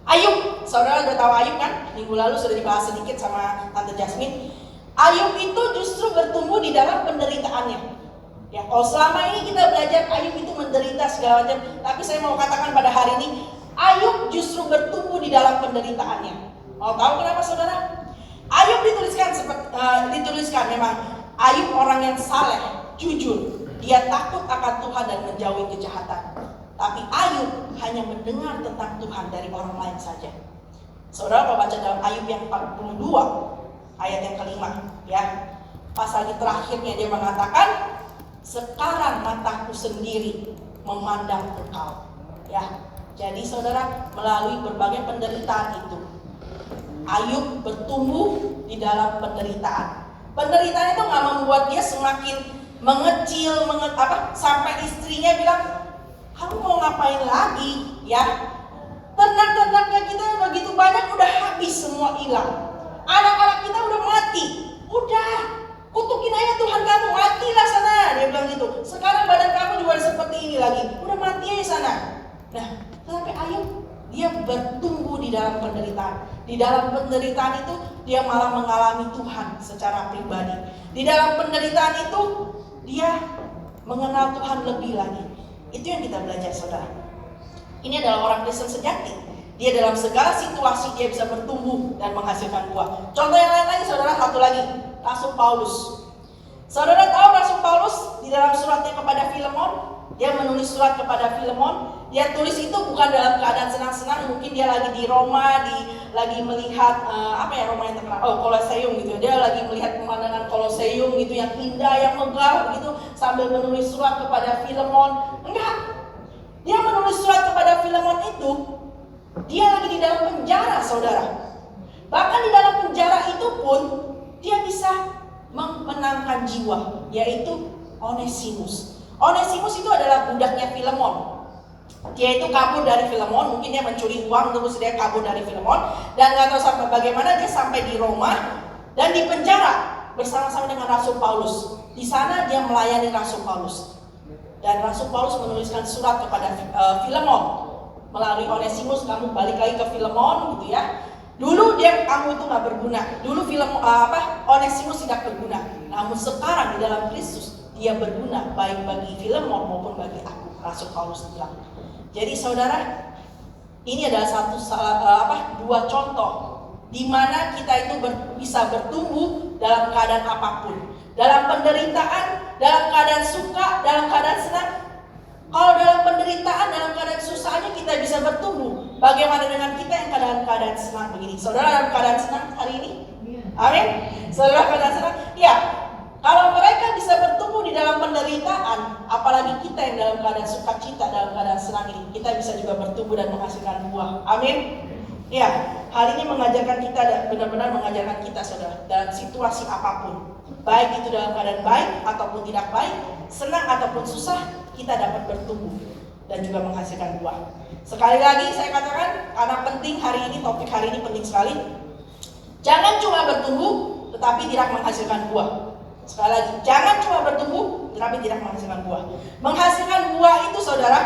Ayub, saudara udah tahu Ayub kan? Minggu lalu sudah dibahas sedikit sama Tante Jasmine. Ayub itu justru bertumbuh di dalam penderitaannya. Ya, kalau selama ini kita belajar Ayub itu menderita segala macam, tapi saya mau katakan pada hari ini, Ayub justru bertumbuh di dalam penderitaannya. Mau tahu kenapa, saudara? Ayub dituliskan memang Ayub orang yang saleh, jujur, dia takut akan Tuhan dan menjauhi kejahatan. Tapi Ayub hanya mendengar tentang Tuhan dari orang lain saja. Saudara, kalau baca dalam Ayub yang 42 ayat yang kelima, ya, pasal di terakhirnya dia mengatakan, sekarang mataku sendiri memandang engkau, ya. Jadi saudara, melalui berbagai penderitaan itu, Ayub bertumbuh di dalam penderitaan. Penderitaan itu nggak membuat dia semakin mengecil, sampai istrinya bilang, kamu mau ngapain lagi, ya? Ternak-ternaknya kita begitu banyak, udah habis semua, hilang. Anak-anak kita udah mati, udah kutukin aja Tuhan kamu, matilah sana, dia bilang gitu. Sekarang badan kamu juga seperti ini lagi, udah mati aja sana. Nah, tetapi Ayub dia bertumbuh di dalam penderitaan. Di dalam penderitaan itu dia malah mengalami Tuhan secara pribadi. Di dalam penderitaan itu dia mengenal Tuhan lebih lagi. Itu yang kita belajar, saudara. Ini adalah orang Kristen sejati. Dia dalam segala situasi dia bisa bertumbuh dan menghasilkan buah. Contoh yang lain lagi, saudara, satu lagi, Rasul Paulus. Saudara tahu Rasul Paulus di dalam suratnya kepada Filemon, dia menulis surat kepada Filemon. Dia tulis itu bukan dalam keadaan senang-senang, mungkin dia lagi di Roma, lagi melihat Roma yang terkenal, Koloseum gitu. Dia lagi melihat pemandangan Koloseum gitu yang indah, yang megah gitu, sambil menulis surat kepada Filemon. Enggak. Dia menulis surat kepada Filemon itu, dia lagi di dalam penjara, saudara. Bahkan di dalam penjara itu pun dia bisa memenangkan jiwa, yaitu Onesimus. Onesimus itu adalah budaknya Filemon. Dia itu kabur dari Filemon, mungkin dia mencuri uang terus dia kabur dari Filemon, dan nggak tahu sampai bagaimana dia sampai di Roma dan di penjara bersama-sama dengan Rasul Paulus. Di sana dia melayani Rasul Paulus, dan Rasul Paulus menuliskan surat kepada Filemon. Melalui Onesimus, kamu balik lagi ke Filemon gitu ya. Dulu kamu itu nggak berguna. Dulu Onesimus tidak berguna. Namun sekarang di dalam Kristus dia berguna, baik bagi Filemon maupun bagi aku. Rasul Paulus bilang. Jadi saudara, ini adalah dua contoh di mana kita itu bisa bertumbuh dalam keadaan apapun. Dalam penderitaan, dalam keadaan suka, dalam keadaan senang. Kalau dalam penderitaan, dalam keadaan susahnya kita bisa bertumbuh. Bagaimana dengan kita yang keadaan senang begini? Saudara dalam keadaan senang hari ini? Amin. Saudara keadaan senang? Ya. Kalau mereka bisa bertumbuh di dalam penderitaan, apalagi kita yang dalam keadaan sukacita, dalam keadaan senang ini, kita bisa juga bertumbuh dan menghasilkan buah. Amin. Ya, hal ini mengajarkan kita, benar-benar mengajarkan kita, saudara, dalam situasi apapun, baik itu dalam keadaan baik ataupun tidak baik, senang ataupun susah, kita dapat bertumbuh. dan juga menghasilkan buah. Sekali lagi saya katakan, karena penting hari ini, topik hari ini penting sekali. Jangan cuma bertumbuh tetapi tidak menghasilkan buah. Sekali lagi, jangan cuma bertumbuh tetapi tidak menghasilkan buah. Menghasilkan buah itu saudara,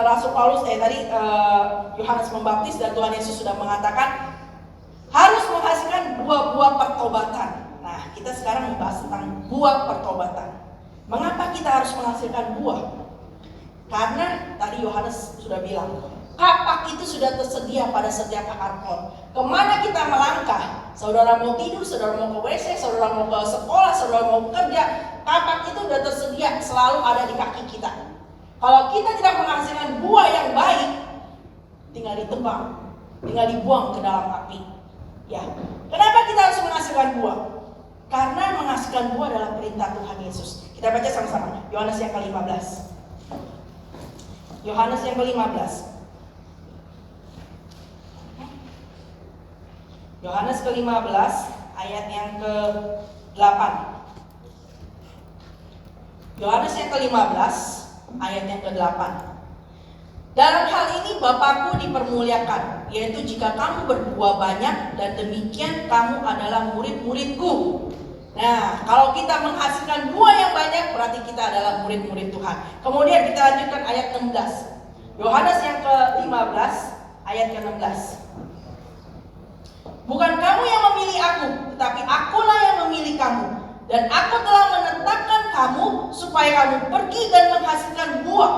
Rasul Paulus tadi Yohanes Pembaptis dan Tuhan Yesus sudah mengatakan harus menghasilkan buah-buah pertobatan. Nah, kita sekarang membahas tentang buah pertobatan. Mengapa kita harus menghasilkan buah? Karena tadi Yohanes sudah bilang, kapak itu sudah tersedia pada setiap akar pohon. Kemana kita melangkah? Saudara mau tidur, saudara mau ke WC, saudara mau ke sekolah, saudara mau kerja, kapak itu sudah tersedia, selalu ada di kaki kita. Kalau kita tidak menghasilkan buah yang baik, tinggal ditebang, tinggal dibuang ke dalam api. Ya, kenapa kita harus menghasilkan buah? Karena menghasilkan buah adalah perintah Tuhan Yesus. Kita baca sama-sama, Yohanes yang ke-15. Yohanes yang ke-15. Yohanes ke-15 ayat yang ke-8. Yohanes yang ke-15 ayat yang ke-8. Dalam hal ini Bapakku dipermuliakan, yaitu jika kamu berbuah banyak, dan demikian kamu adalah murid-muridku. Nah, kalau kita menghasilkan buah yang banyak, berarti kita adalah murid-murid Tuhan. Kemudian kita lanjutkan ayat 16. Yohanes yang ke-15 ayat ke-16. Bukan kamu yang memilih aku, tetapi akulah yang memilih kamu. Dan aku telah menetapkan kamu supaya kamu pergi dan menghasilkan buah.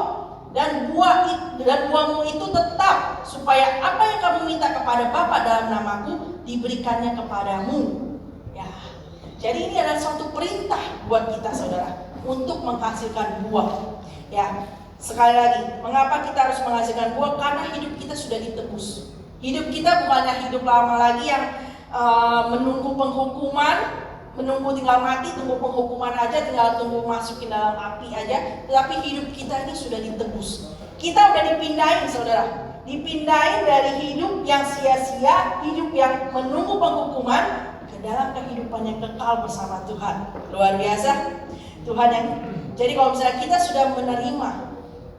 Dan buahmu itu tetap, supaya apa yang kamu minta kepada Bapa dalam namaku diberikannya kepadamu. Ya. Jadi ini adalah suatu perintah buat kita saudara untuk menghasilkan buah. Ya, sekali lagi, mengapa kita harus menghasilkan buah? Karena hidup kita sudah ditebus. Hidup kita bukannya hidup lama lagi yang menunggu penghukuman, menunggu tinggal mati, tunggu penghukuman aja, tinggal tunggu masukin dalam api aja. Tetapi hidup kita ini sudah ditebus. Kita udah dipindahin saudara, dipindahin dari hidup yang sia-sia, hidup yang menunggu penghukuman, ke dalam kehidupan yang kekal bersama Tuhan. Luar biasa Tuhan yang. Jadi kalau misalnya kita sudah menerima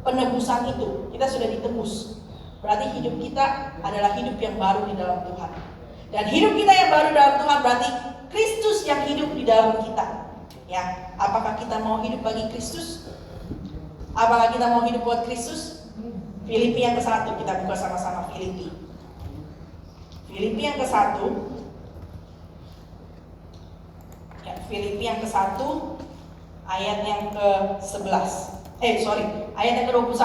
penebusan itu, kita sudah ditebus, berarti hidup kita adalah hidup yang baru di dalam Tuhan. Dan hidup kita yang baru dalam Tuhan berarti Kristus yang hidup di dalam kita. Ya, apakah kita mau hidup bagi Kristus? Apakah kita mau hidup buat Kristus? Filipi yang ke-1, kita buka sama-sama Filipi. Filipi yang ke-1. Ya, Filipi yang ke-1 ayat yang ke-11. Ayat yang ke-21.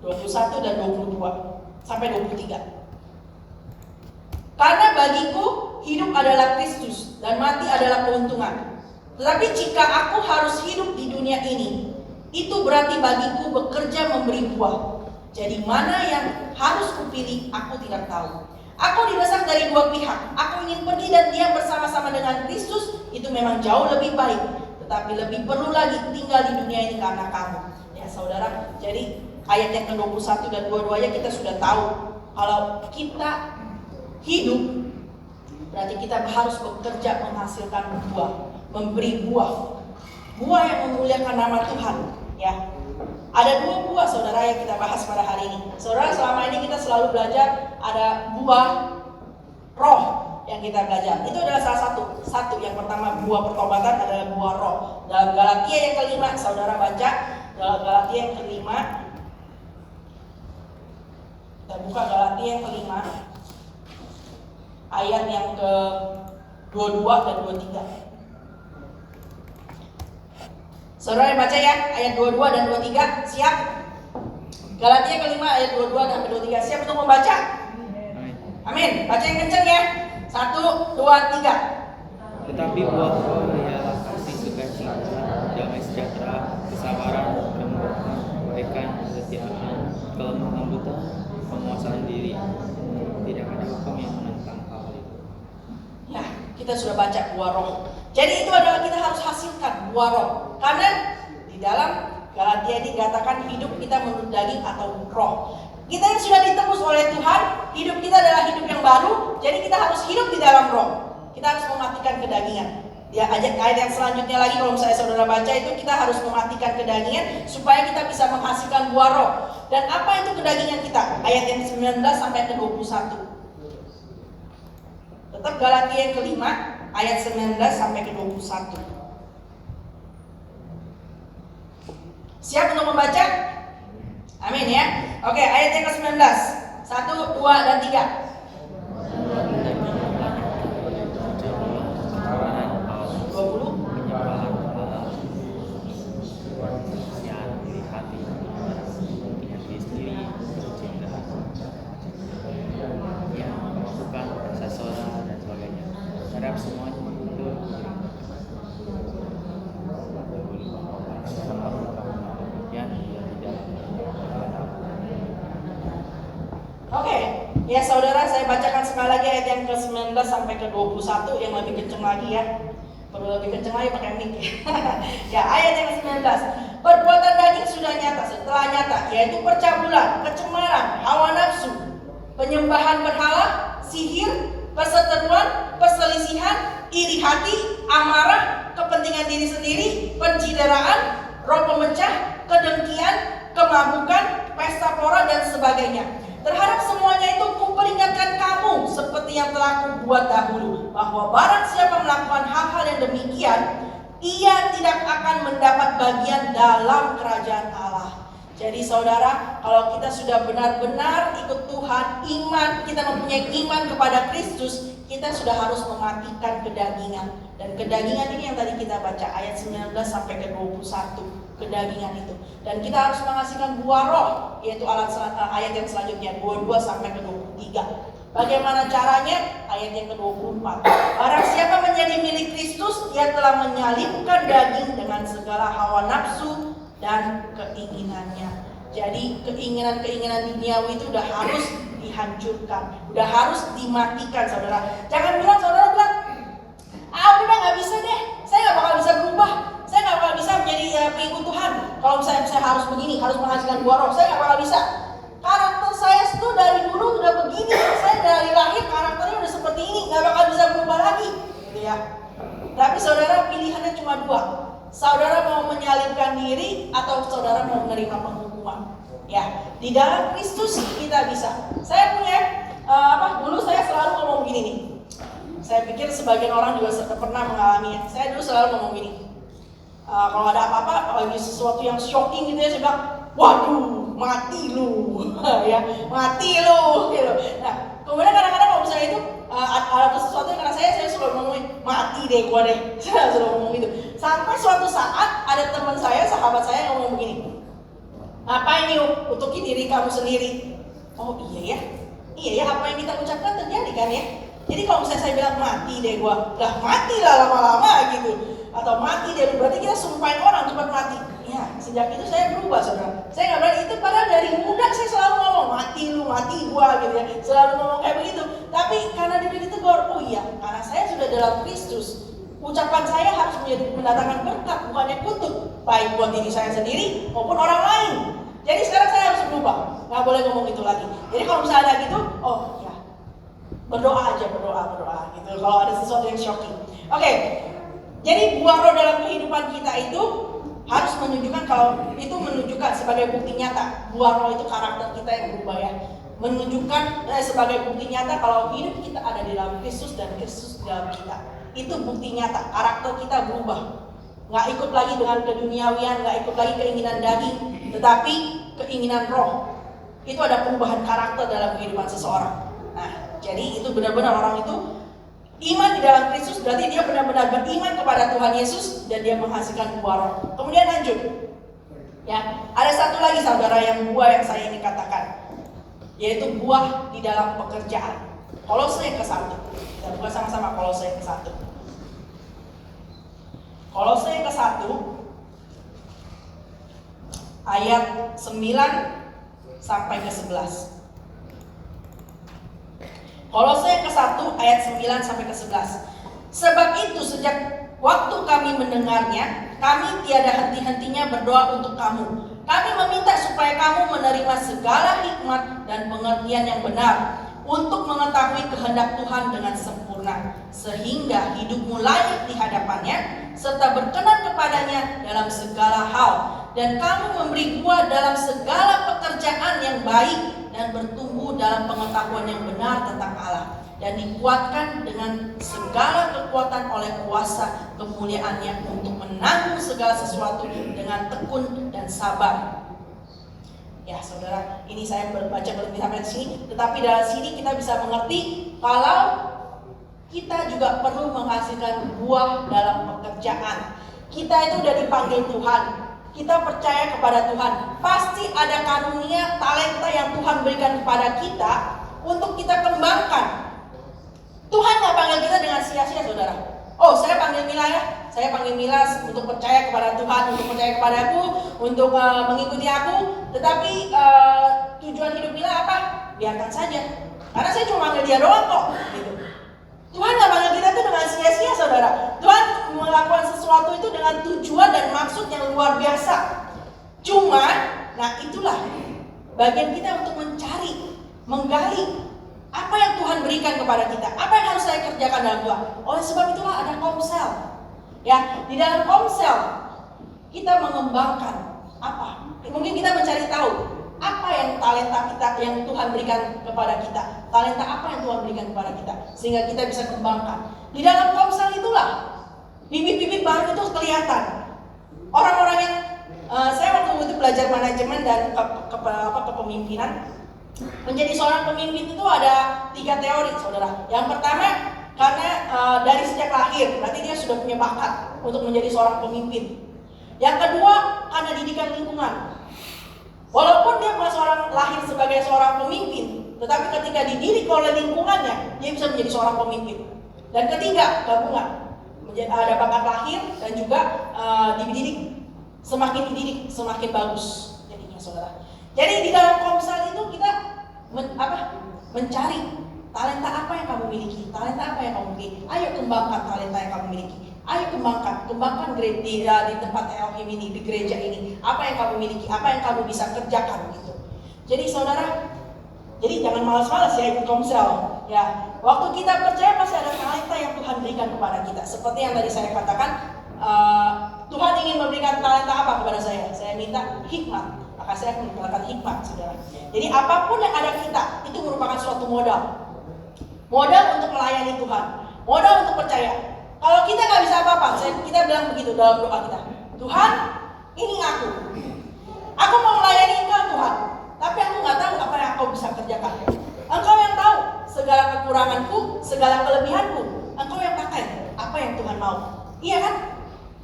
21 dan 22 sampai 23. Karena bagiku hidup adalah Kristus dan mati adalah keuntungan. Tetapi jika aku harus hidup di dunia ini, itu berarti bagiku bekerja memberi buah. Jadi mana yang harus kupilih, aku tidak tahu. Aku didesak dari dua pihak. Aku ingin pergi dan diam bersama-sama dengan Kristus, itu memang jauh lebih baik. Tetapi lebih perlu lagi tinggal di dunia ini karena kamu. Ya saudara, jadi ayat yang ke-21 dan 22 nya kita sudah tahu. Kalau kita hidup, berarti kita harus bekerja menghasilkan buah, memberi buah, buah yang memuliakan nama Tuhan. Ya, ada dua buah saudara yang kita bahas pada hari ini. Saudara, selama ini kita selalu belajar ada buah roh yang kita belajar. Itu adalah salah satu. Yang pertama buah pertobatan adalah buah roh. Dalam Galatia yang ke-5, saudara baca dalam Galatia yang ke-5. Kita buka Galatia yang ke-5. Ayat yang ke-22 dan 23. Saudara baca ya, ayat 22 dan 23, siap? Galatia ke-5 ayat 22 dan 23, siap untuk membaca? Amin, baca yang kenceng ya. 1, 2, 3. Tetapi buah roh ialah kasih, sukacita, damai sejahtera, kesabaran, kemurahan, kebaikan, kesetiaan, kelemah lembutan, penguasaan diri. Tidak ada hukum yang menentang hal itu. Ya, kita sudah baca buah roh. Jadi itu adalah kita harus hasilkan buah roh. Karena di dalam Galatia dikatakan hidup kita menurut daging atau roh. Kita yang sudah ditebus oleh Tuhan, hidup kita adalah hidup yang baru. Jadi kita harus hidup di dalam roh. Kita harus mematikan kedagingan. Ya, ayat yang selanjutnya lagi kalau misalnya saudara baca itu kita harus mematikan kedagingan supaya kita bisa menghasilkan buah roh. Dan apa itu kedagingan kita? Ayat yang 19 sampai ke 21. Tetap Galatia yang kelima, ayat 19 sampai ke 21. Siap untuk membaca? Amin ya. Oke, ayat yang ke-19. 1, 2, dan 3. Semuanya itu Oke, ya saudara, saya bacakan sekali lagi ayat yang ke-19 sampai ke 21 yang lebih kenceng lagi ya. Perlu lebih kenceng lagi pakai mic ya. Ya, ayat yang ke-19. Perbuatan daging sudah nyata, setelah nyata, yaitu percabulan, kecemaran, hawa nafsu, penyembahan berhala, sihir, perseteruan, perselisihan, iri hati, amarah, kepentingan diri sendiri, pencideraan, roh pemecah, kedengkian, kemabukan, pesta pora, dan sebagainya. Terhadap semuanya itu kuperingatkan kamu seperti yang telah kubuat dahulu, bahwa barang siapa melakukan hal-hal yang demikian, ia tidak akan mendapat bagian dalam kerajaan Allah. Jadi saudara, kalau kita sudah benar-benar ikut Tuhan, iman, kita mempunyai iman kepada Kristus, kita sudah harus mematikan kedagingan. Dan kedagingan ini yang tadi kita baca, ayat 19 sampai ke 21, kedagingan itu. Dan kita harus menghasilkan buah roh, yaitu ayat yang selanjutnya, 22 sampai ke 23. Bagaimana caranya? Ayat yang ke-24. Barang siapa menjadi milik Kristus, ia telah menyalibkan daging dengan segala hawa nafsu dan keinginannya. Jadi keinginan-keinginan duniawi itu udah harus dihancurkan, udah harus dimatikan, saudara. Jangan bilang, saudara bilang, udah gak bisa deh, saya gak bakal bisa berubah, saya gak bakal bisa menjadi pengikut Tuhan. Kalau misalnya saya harus begini, harus menghasilkan buah roh, saya gak bakal bisa. Karakter saya itu dari dulu udah begini, saya dari lahir karakternya udah seperti ini, gak bakal bisa berubah lagi, gitu ya. Tapi saudara, pilihannya cuma dua. Saudara mau menyalibkan diri atau saudara mau menerima penghukuman. Ya, di dalam Kristus kita bisa. Saya punya dulu saya selalu ngomong gini nih. Saya pikir sebagian orang juga pernah mengalaminya. Saya dulu selalu ngomong gini. Kalau ada apa-apa, kalau ada sesuatu yang shocking gitu ya, saya bilang, waduh, mati lu, ya, mati lu, gitu. Nah, kemudian kadang-kadang kalau misalnya itu ada sesuatu yang karena saya selalu ngomongin, mati deh gua deh, saya selalu ngomong gitu. Sampai suatu saat ada teman saya, sahabat saya yang ngomong begini, ngapain yuk, utuki diri kamu sendiri. Oh iya ya, apa yang kita ucapkan terjadi kan ya. Jadi kalau misalnya saya bilang mati deh gua, lah matilah lama-lama gitu. Atau mati deh, berarti kita sumpahin orang cepat mati. Ya, sejak itu saya berubah, saudara. Saya nggak berani itu, padahal dari muda saya selalu ngomong mati lu, mati gua gitu ya. Selalu ngomong kayak begitu. Tapi karena diberi tegur, oh iya, karena saya sudah dalam Kristus, ucapan saya harus mendatangkan berkat, bukannya kutuk, baik buat diri saya sendiri maupun orang lain. Jadi sekarang saya harus berubah, nggak boleh ngomong itu lagi. Jadi kalau misalnya ada gitu, oh ya, berdoa aja, berdoa gitu. Kalau ada sesuatu yang shocking. Oke. Jadi buah roh dalam kehidupan kita itu harus menunjukkan, kalau itu menunjukkan sebagai bukti nyata. Buah roh itu karakter kita yang berubah ya. Menunjukkan sebagai bukti nyata kalau hidup kita ada di dalam Kristus dan Kristus di dalam kita. Itu bukti nyata, karakter kita berubah. Nggak ikut lagi dengan keduniawian, nggak ikut lagi keinginan daging, tetapi keinginan roh. Itu ada perubahan karakter dalam kehidupan seseorang. Nah, jadi itu benar-benar orang itu iman di dalam Kristus, berarti dia benar-benar beriman kepada Tuhan Yesus dan dia menghasilkan buah roh. Kemudian lanjut. Ya, ada satu lagi saudara yang buah yang saya ingin katakan, yaitu buah di dalam pekerjaan. Kolose yang ke-1. Kita buka sama-sama Kolose yang ke-1. Kolose yang ke-1 ayat 9 sampai ke 11. Kolose yang ke-1 ayat 9 sampai ke 11. Sebab itu sejak waktu kami mendengarnya, kami tiada henti-hentinya berdoa untuk kamu. Kami meminta supaya kamu menerima segala hikmat dan pengertian yang benar untuk mengetahui kehendak Tuhan dengan sempurna. sempurna, sehingga hidupmu layak di hadapannya, serta berkenan kepadanya dalam segala hal. Dan kamu memberi buah dalam segala pekerjaan yang baik, dan bertumbuh dalam pengetahuan yang benar tentang Allah, dan dikuatkan dengan segala kekuatan oleh kuasa kemuliaannya untuk menanggung segala sesuatu dengan tekun dan sabar. Ya saudara, ini saya baca berhenti sampai sini, tetapi dari sini kita bisa mengerti kalau kita juga perlu menghasilkan buah dalam pekerjaan. Kita itu udah dipanggil Tuhan, kita percaya kepada Tuhan, pasti ada karunia, talenta yang Tuhan berikan kepada kita untuk kita kembangkan. Tuhan gak panggil kita dengan sia-sia saudara. Oh, saya panggil Mila ya, saya panggil Mila untuk percaya kepada Tuhan, untuk percaya kepadaku, untuk mengikuti aku. Tetapi tujuan hidup Mila apa? Biarkan saja, karena saya cuma panggil dia doang kok gitu. Tuhan gak panggil kita itu dengan sia-sia saudara. Tuhan melakukan sesuatu itu dengan tujuan dan maksud yang luar biasa. Cuma, nah itulah bagian kita untuk mencari, menggali apa yang Tuhan berikan kepada kita, apa yang harus saya kerjakan dalam Tuhan. Oleh sebab itulah ada komsel. Ya, di dalam komsel kita mengembangkan apa? Mungkin kita mencari tahu apa yang talenta kita yang Tuhan berikan kepada kita. Talenta apa yang Tuhan berikan kepada kita sehingga kita bisa kembangkan. Di dalam komsel itulah bibit-bibit baru itu kelihatan. Orang-orang yang saya waktu itu belajar manajemen dan kepemimpinan. Menjadi seorang pemimpin itu ada 3 teori saudara. Yang pertama, karena dari sejak lahir, berarti dia sudah punya bakat untuk menjadi seorang pemimpin. Yang kedua, karena didikan lingkungan. Walaupun dia bukan seorang lahir sebagai seorang pemimpin, tetapi ketika dididik oleh lingkungannya, dia bisa menjadi seorang pemimpin. Dan ketiga, gabungan. Ada bakat lahir dan juga dididik. Semakin dididik, semakin bagus jadinya saudara. Jadi di dalam komsel itu kita mencari talenta apa yang kamu miliki, talenta apa yang kamu miliki. Ayo kembangkan talenta yang kamu miliki. Ayo kembangkan di tempat Elohim ini, di gereja ini. Apa yang kamu miliki, apa yang kamu bisa kerjakan gitu. Jadi saudara, jadi jangan malas-malas ya ikut komsel. Ya, waktu kita percaya pasti ada talenta yang Tuhan berikan kepada kita. Seperti yang tadi saya katakan, Tuhan ingin memberikan talenta apa kepada saya? Saya minta hikmat. Maka saya akan menggunakan hikmat, saudara. Jadi apapun yang ada kita, itu merupakan suatu modal. Modal untuk melayani Tuhan. Modal untuk percaya. Kalau kita nggak bisa apa-apa, kita bilang begitu dalam doa kita. Tuhan, ini aku. Aku mau melayani Engkau Tuhan. Tapi aku nggak tahu apa yang Engkau bisa kerjakan. Engkau yang tahu segala kekuranganku, segala kelebihanku. Engkau yang pakai apa yang Tuhan mau. Iya kan?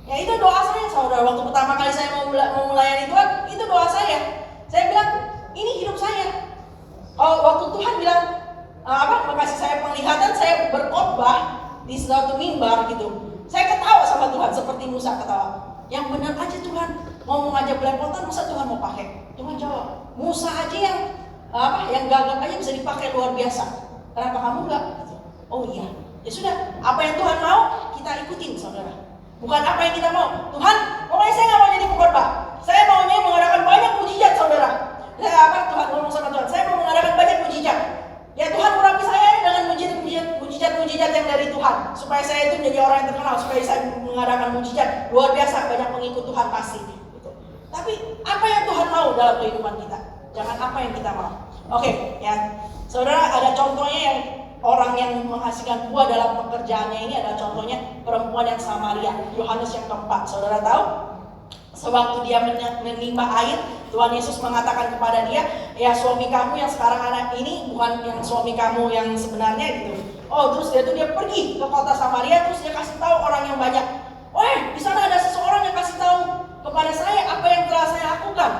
Ya itu doa saya saudara. Waktu pertama kali saya mau melayani Tuhan, itu doa saya. Saya bilang, ini hidup saya. Waktu Tuhan bilang, makasih saya penglihatan, saya berkhotbah di suatu mimbar gitu. Saya ketawa sama Tuhan seperti Musa ketawa. Yang benar aja Tuhan, mau mengajak belepotan, masa Tuhan mau pakai? Tuhan jawab, Musa aja yang gagap aja bisa dipakai luar biasa. Kenapa kamu enggak? Oh iya, ya sudah. Apa yang Tuhan mau, kita ikutin saudara. Bukan apa yang kita mau. Tuhan, pokoknya saya nggak mau jadi pengkhotbah. Saya maunya mengadakan banyak mujizat, saudara. Tuhan ngomong sama Tuhan, saya mau mengadakan banyak mujizat. Ya Tuhan urapi saya dengan mujizat yang dari Tuhan, supaya saya itu menjadi orang yang terkenal, supaya saya mengadakan mujizat luar biasa, banyak pengikut Tuhan pasti. Gitu. Tapi apa yang Tuhan mau dalam kehidupan kita? Jangan apa yang kita mau. Oke, ya, saudara, ada contohnya yang orang yang menghasilkan buah dalam pekerjaannya ini adalah contohnya perempuan yang Samaria, Yohanes yang keempat. Saudara tahu, sewaktu dia menimba air, Tuhan Yesus mengatakan kepada dia, ya suami kamu yang sekarang anak ini bukan yang suami kamu yang sebenarnya gitu. Terus dia pergi ke kota Samaria, terus dia kasih tahu orang yang banyak. Di sana ada seseorang yang kasih tahu kepada saya apa yang telah saya lakukan.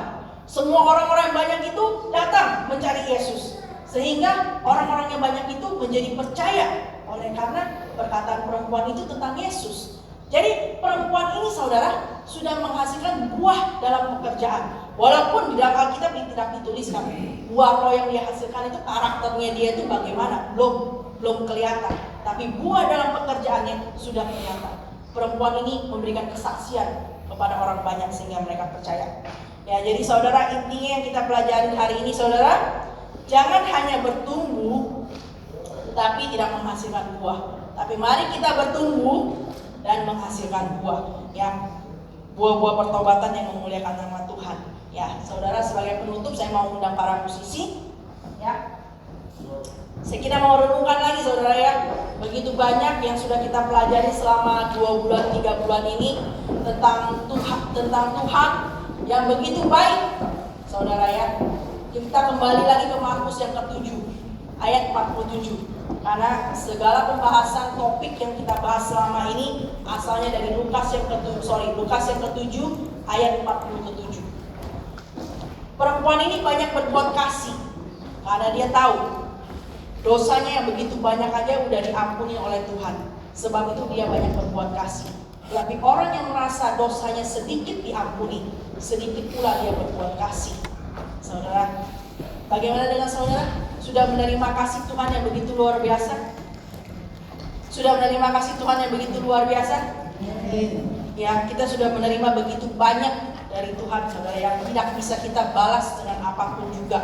Semua orang-orang yang banyak itu datang mencari Yesus. Sehingga orang-orang yang banyak itu menjadi percaya oleh karena perkataan perempuan itu tentang Yesus. Jadi perempuan ini saudara sudah menghasilkan buah dalam pekerjaan. Walaupun di dalam Alkitab tidak dituliskan buah roh yang dia hasilkan itu karakternya dia itu bagaimana, belum kelihatan. Tapi buah dalam pekerjaannya sudah kelihatan. Perempuan ini memberikan kesaksian kepada orang banyak sehingga mereka percaya. Ya, jadi saudara, intinya yang kita pelajari hari ini saudara, jangan hanya bertumbuh tapi tidak menghasilkan buah. Tapi mari kita bertumbuh dan menghasilkan buah, ya. Buah-buah pertobatan yang memuliakan nama Tuhan. Ya, saudara, sebagai penutup saya mau undang para musisi, ya. Kita mau renungkan lagi, saudara, ya. Begitu banyak yang sudah kita pelajari selama 2 bulan, 3 bulan ini tentang Tuhan yang begitu baik, saudara, ya. Kita kembali lagi ke Markus yang ke-7 ayat 47. Karena segala pembahasan topik yang kita bahas selama ini asalnya dari Lukas yang ke-7 ayat 47. Perempuan ini banyak berbuat kasih karena dia tahu dosanya yang begitu banyak aja udah diampuni oleh Tuhan. Sebab itu dia banyak berbuat kasih. Tapi orang yang merasa dosanya sedikit diampuni, sedikit pula dia berbuat kasih. Saudara, bagaimana dengan saudara? Sudah menerima kasih Tuhan yang begitu luar biasa? Sudah menerima kasih Tuhan yang begitu luar biasa? Ya, kita sudah menerima begitu banyak dari Tuhan, saudara, yang tidak bisa kita balas dengan apapun juga.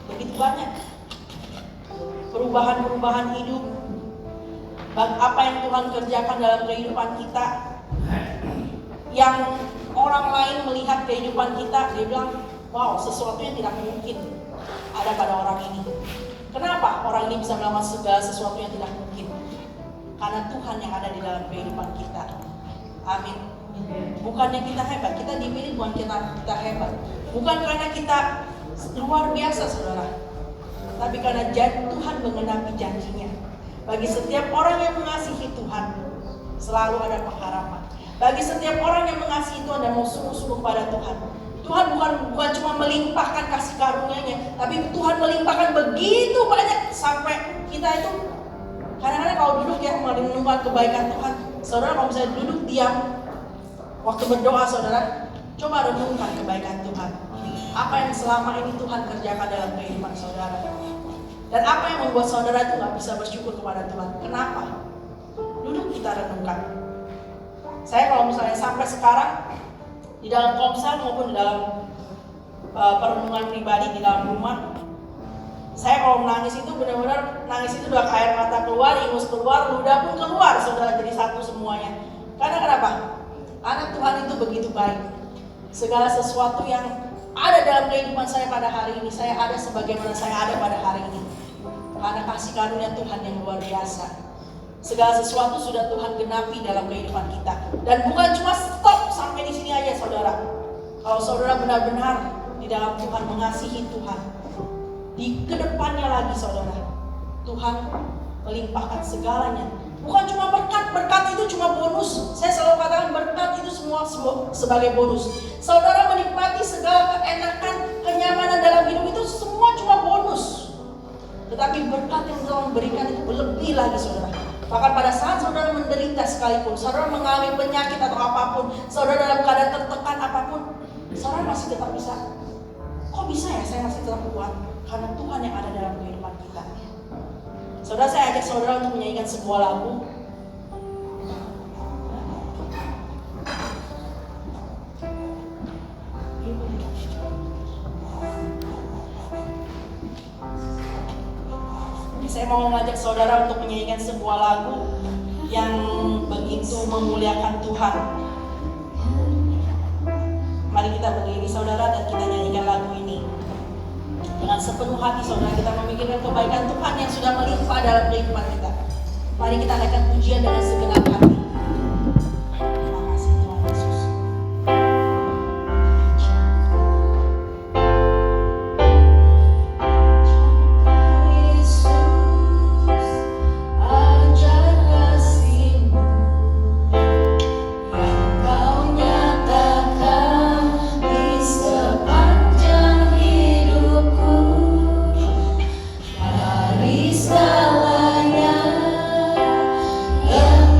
Begitu banyak perubahan-perubahan hidup, apa yang Tuhan kerjakan dalam kehidupan kita, yang orang lain melihat kehidupan kita, dia bilang, wow, sesuatu yang tidak mungkin ada pada orang ini. Kenapa orang ini bisa melakukan segala sesuatu yang tidak mungkin? Karena Tuhan yang ada di dalam kehidupan kita. Amin. Bukannya kita hebat, kita dipilih bukan kita hebat. Bukan karena kita luar biasa, saudara, tapi karena Tuhan mengenapi janjinya. Bagi setiap orang yang mengasihi Tuhan, selalu ada pengharapan. Bagi setiap orang yang mengasihi Tuhan dan mau sungguh-sungguh pada Tuhan, Tuhan bukan cuma melimpahkan kasih karunia-Nya, tapi Tuhan melimpahkan begitu banyak sampai kita itu kadang-kadang kalau duduk ya merenungkan kebaikan Tuhan. Saudara, kalau misalnya duduk diam waktu berdoa, saudara, coba renungkan kebaikan Tuhan. Apa yang selama ini Tuhan kerjakan dalam kehidupan saudara, dan apa yang membuat saudara itu gak bisa bersyukur kepada Tuhan. Kenapa? Duduk kita renungkan. Saya kalau misalnya sampai sekarang di dalam komsel maupun di dalam perenungan pribadi di dalam rumah, saya kalau menangis itu benar-benar nangis itu udah air mata keluar, ingus keluar, ludah pun keluar, saudara, jadi satu semuanya. Karena kenapa? Karena Tuhan itu begitu baik. Segala sesuatu yang ada dalam kehidupan saya pada hari ini, saya ada sebagaimana saya ada pada hari ini karena kasih karunia Tuhan yang luar biasa. Segala sesuatu sudah Tuhan genapi dalam kehidupan kita, dan bukan cuma stop sampai di sini aja, saudara. Kalau saudara benar-benar di dalam Tuhan, mengasihi Tuhan, di kedepannya lagi, saudara, Tuhan melimpahkan segalanya. Bukan cuma berkat itu cuma bonus. Saya selalu katakan berkat itu semua sebagai bonus. Saudara menikmati segala keenakan, kenyamanan dalam hidup itu semua cuma bonus. Tetapi berkat yang Tuhan berikan itu lebih lagi, saudara. Bahkan pada saat saudara menderita sekalipun, saudara mengalami penyakit atau apapun, saudara dalam keadaan tertekan apapun, saudara masih tetap bisa. Kok bisa ya saya masih tetap kuat? Karena Tuhan yang ada dalam kehidupan kita. Saudara, saya ajak saudara untuk menyanyikan sebuah lagu. Saya mau mengajak saudara untuk menyanyikan sebuah lagu yang begitu memuliakan Tuhan. Mari kita berdiri, saudara, dan kita nyanyikan lagu ini dengan sepenuh hati, saudara. Kita memikirkan kebaikan Tuhan yang sudah melimpah dalam kehidupan kita. Mari kita naikkan pujian dengan segenap hati. Terima kasih Tuhan Yesus. Segalanya yang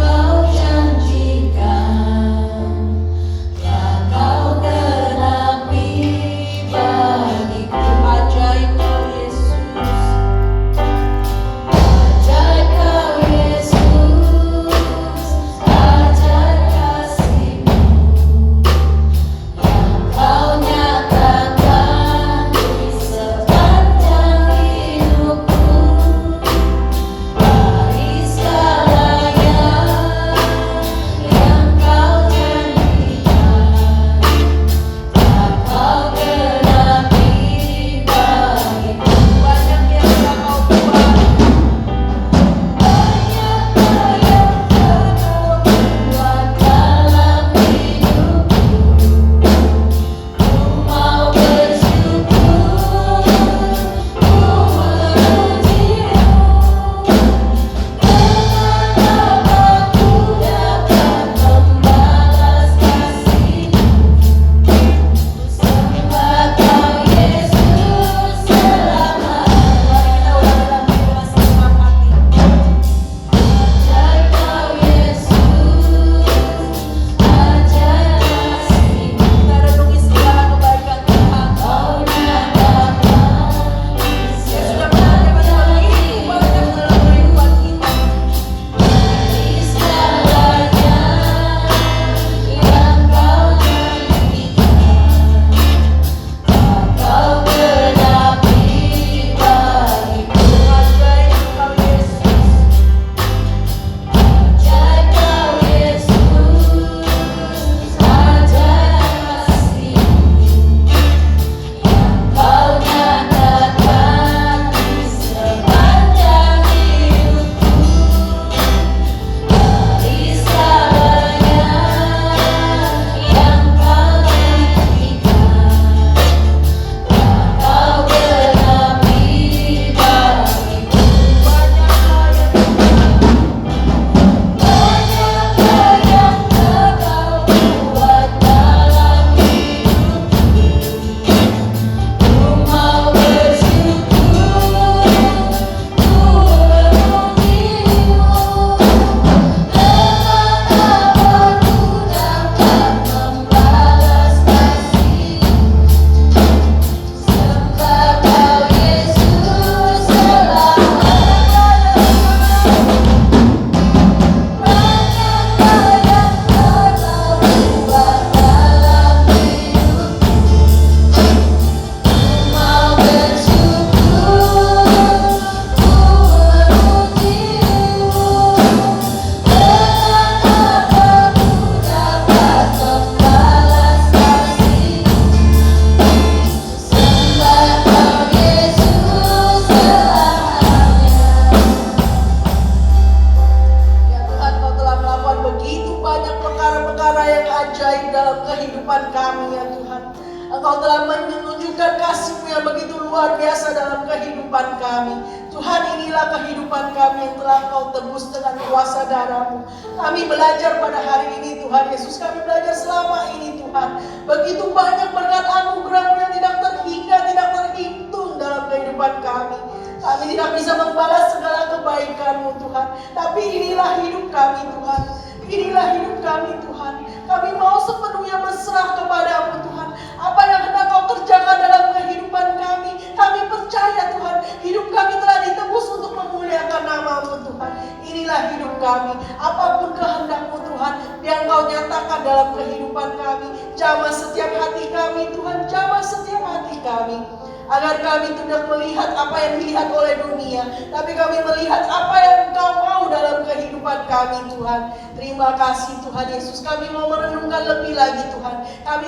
kami ya Tuhan. Engkau telah menunjukkan kasih-Mu yang begitu luar biasa dalam kehidupan kami. Tuhan, inilah kehidupan kami yang telah Engkau tebus dengan kuasa darah-Mu. Kami belajar pada hari ini Tuhan Yesus, kami belajar selama ini Tuhan. Begitu banyak berkat anugerah-Mu yang tidak terhingga, tidak terhitung dalam kehidupan kami. Kami tidak bisa membalas segala kebaikan-Mu Tuhan. Tapi inilah hidup kami Tuhan. Inilah hidup kami Tuhan. Kami mau sepenuhnya berserah kepadamu Tuhan. Apa yang hendak Kau kerjakan dalam kehidupan kami, kami percaya Tuhan, hidup kami telah ditebus untuk memuliakan nama-Mu Tuhan. Inilah hidup kami. Apapun kehendak-Mu Tuhan, biar Kau nyatakan dalam kehidupan kami. Jamah setiap hati kami Tuhan, jamah setiap hati kami. Agar kami tidak melihat apa yang dilihat oleh dunia, tapi kami melihat apa yang Engkau mau dalam kehidupan kami Tuhan. Terima kasih Tuhan Yesus, kami mau merenungkan lebih lagi Tuhan. Kami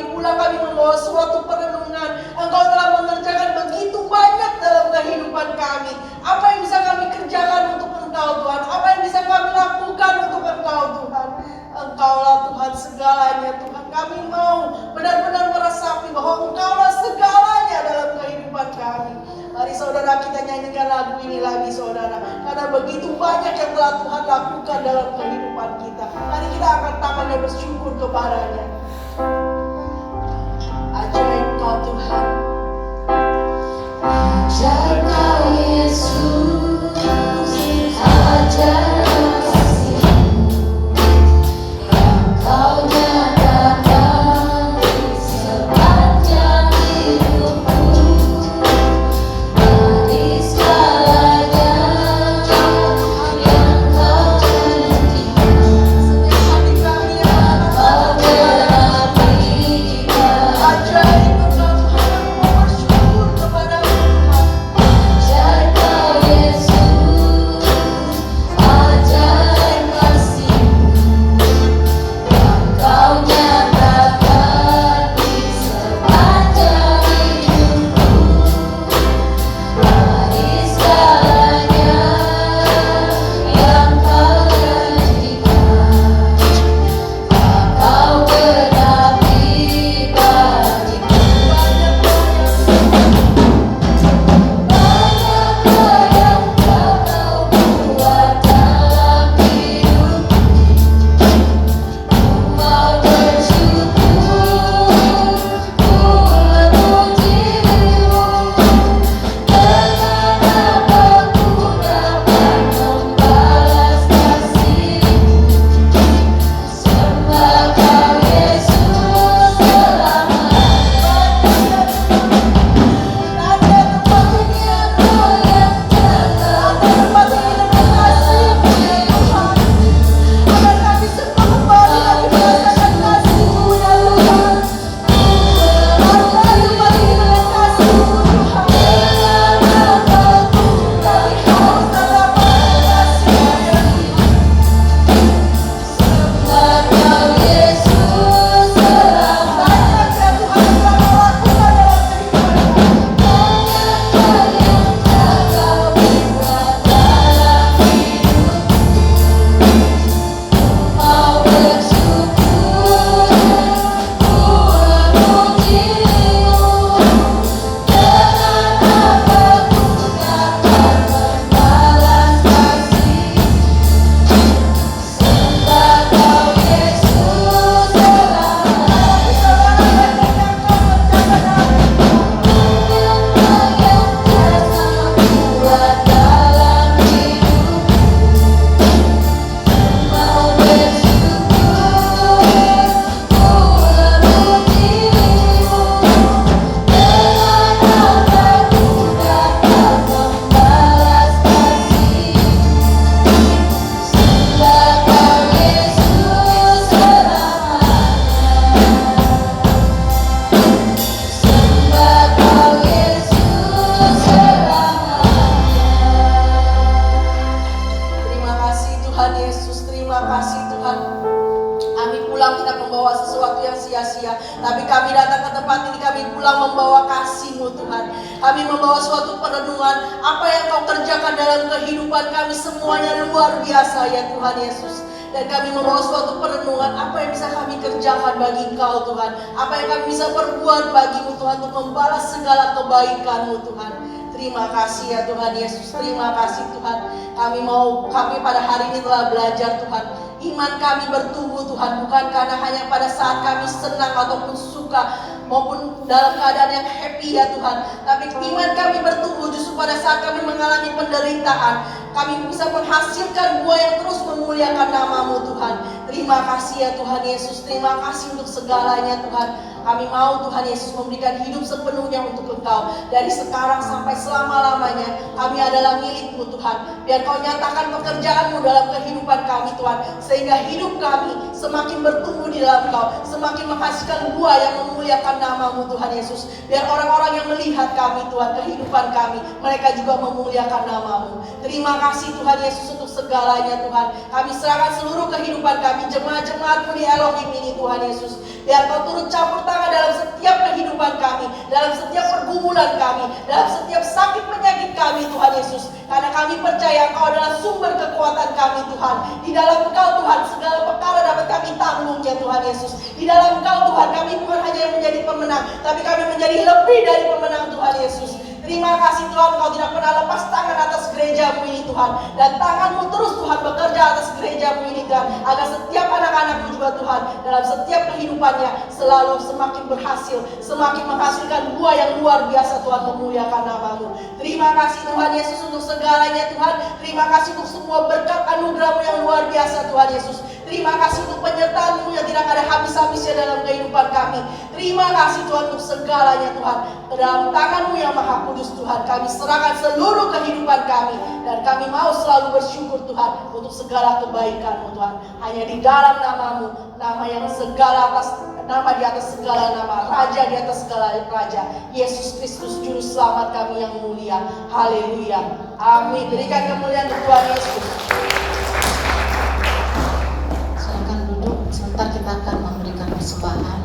membawa suatu perenungan. Engkau telah mengerjakan begitu banyak dalam kehidupan kami. Apa yang bisa kami kerjakan untuk Engkau Tuhan? Apa yang bisa kami lakukan untuk Engkau Tuhan? Engkaulah Tuhan segalanya Tuhan. Kami mau benar-benar meresapi bahwa Engkaulah segalanya dalam kehidupan kami. Mari saudara kita nyanyikan lagu ini lagi saudara. Karena begitu banyak yang telah Tuhan lakukan dalam kehidupan kita. Mari kita angkat tangan dan bersyukur kepadanya. Ajaib Kau Tuhan. Ajar Kau Yesus, ajar kasih-Mu yang Kau nyatakan sepanjang hidupku. Dari segalanya yang Kau janjikan, Hati kami yang Kau genapikan. ajaib Engkau Tuhan. Kami mau bersyukur kepadamu Tuhan. Ajar Kau Yesus, ajar kasih-Mu yang Kau nyatakan di sepanjang hidupku. Dari segalanya yang Kau janjikan, Kau genapi bagiku. Banyak yang Kau buat dalam hidupku. Mau bersyukur, ku memuji-Mu. Dengan apa ku dapat membalas kasih-Mu. Sembah Kau Yesus selamanya. Ada tempat dunia Kau yang jaga, tempat dengan kasih-Mu ya Tuhan. Agar kami semua kembali lagi merasakan kasih-Mu ya Tuhan. Ada tempat dengan kasih-Mu Tuhan. Dengan apapun kami harus dalam kasih-Mu ya Tuhan. Sembah Kau Yesus selamanya. Banyak ya Tuhan yang telah Kau lakukan dalam kehidupan kami. Banyak yang Kau buat dalam hidupku. Mau bersyukur, ku memuji-Mu. Dengan apa ku dapat membalas kasih. Sembah Kau Yesus selamanya. Buat dalam hidupku. Mau bersyukur, ku memuji-Mu. Dengan apa ku dapat membalas kasih. Sembah Kau Yesus selamanya. Sembah Kau Yesus selamanya. Terima kasih Tuhan Yesus, terima kasih Tuhan. Kami pulang tidak membawa sesuatu yang sia-sia, tapi kami datang ke tempat ini, kami pulang membawa kasih-Mu Tuhan. Kami membawa suatu perenungan, apa yang Kau kerjakan dalam kehidupan kami semuanya luar biasa ya Tuhan Yesus. Dan kami membawa suatu perenungan apa yang bisa kami kerjakan bagi Engkau Tuhan. Apa yang kami bisa perbuat bagimu Tuhan untuk membalas segala kebaikan-Mu Tuhan. Terima kasih ya Tuhan Yesus, terima kasih Tuhan. Kami pada hari ini telah belajar Tuhan. Iman kami bertumbuh Tuhan, bukan karena hanya pada saat kami senang ataupun suka, maupun dalam keadaan yang happy ya Tuhan. Tapi iman kami bertumbuh justru pada saat kami mengalami penderitaan. Kami bisa menghasilkan buah yang terus memuliakan nama-Mu Tuhan. Terima kasih ya Tuhan Yesus, terima kasih untuk segalanya Tuhan. Kami mau Tuhan Yesus memberikan hidup sepenuhnya untuk Engkau. Dari sekarang sampai selama-lamanya kami adalah milik-Mu Tuhan. Biar Kau nyatakan pekerjaan-Mu dalam kehidupan kami Tuhan. Sehingga hidup kami semakin bertumbuh di dalam Kau, semakin menghasilkan buah yang memuliakan nama-Mu Tuhan Yesus. Biar orang-orang yang melihat kami Tuhan, kehidupan kami, mereka juga memuliakan nama-Mu. Terima kasih Tuhan Yesus untuk segalanya Tuhan. Kami serahkan seluruh kehidupan kami, jemaat-jemaat-Mu di Elohim ini Tuhan Yesus. Biar Kau turut campur tangan dalam setiap kehidupan kami, dalam setiap pergumulan kami, dalam setiap sakit penyakit kami Tuhan Yesus. Karena kami percaya Engkau adalah sumber kekuatan kami Tuhan. Di dalam Engkau Tuhan segala perkara dapat kami tanggung ya Tuhan Yesus. Di dalam Engkau Tuhan kami bukan hanya yang menjadi pemenang, tapi kami menjadi lebih dari pemenang Tuhan Yesus. Terima kasih Tuhan, Kau tidak pernah lepas tangan atas gereja-Mu ini Tuhan. Dan tangan-Mu terus Tuhan bekerja atas gereja-Mu ini Tuhan. Agar setiap anak-anak-Mu juga Tuhan, dalam setiap kehidupannya selalu semakin berhasil, semakin menghasilkan buah yang luar biasa Tuhan, memuliakan nama-Mu. Terima kasih Tuhan Yesus untuk segalanya Tuhan. Terima kasih untuk semua berkat anugerah-Mu yang luar biasa Tuhan Yesus. Terima kasih untuk penyertaan-Mu yang tidak ada habis-habisnya dalam kehidupan kami. Terima kasih Tuhan untuk segalanya Tuhan. Dalam tangan-Mu yang Maha Kudus Tuhan, kami serahkan seluruh kehidupan kami. Dan kami mau selalu bersyukur Tuhan untuk segala kebaikan-Mu Tuhan. Hanya di dalam nama-Mu, nama yang segala atas, nama di atas segala nama, Raja di atas segala raja, Yesus Kristus Juru Selamat kami yang mulia. Haleluya. Amin. Berikan kemuliaan untuk Tuhan Yesus. Silakan duduk, sebentar kita akan memberikan persembahan.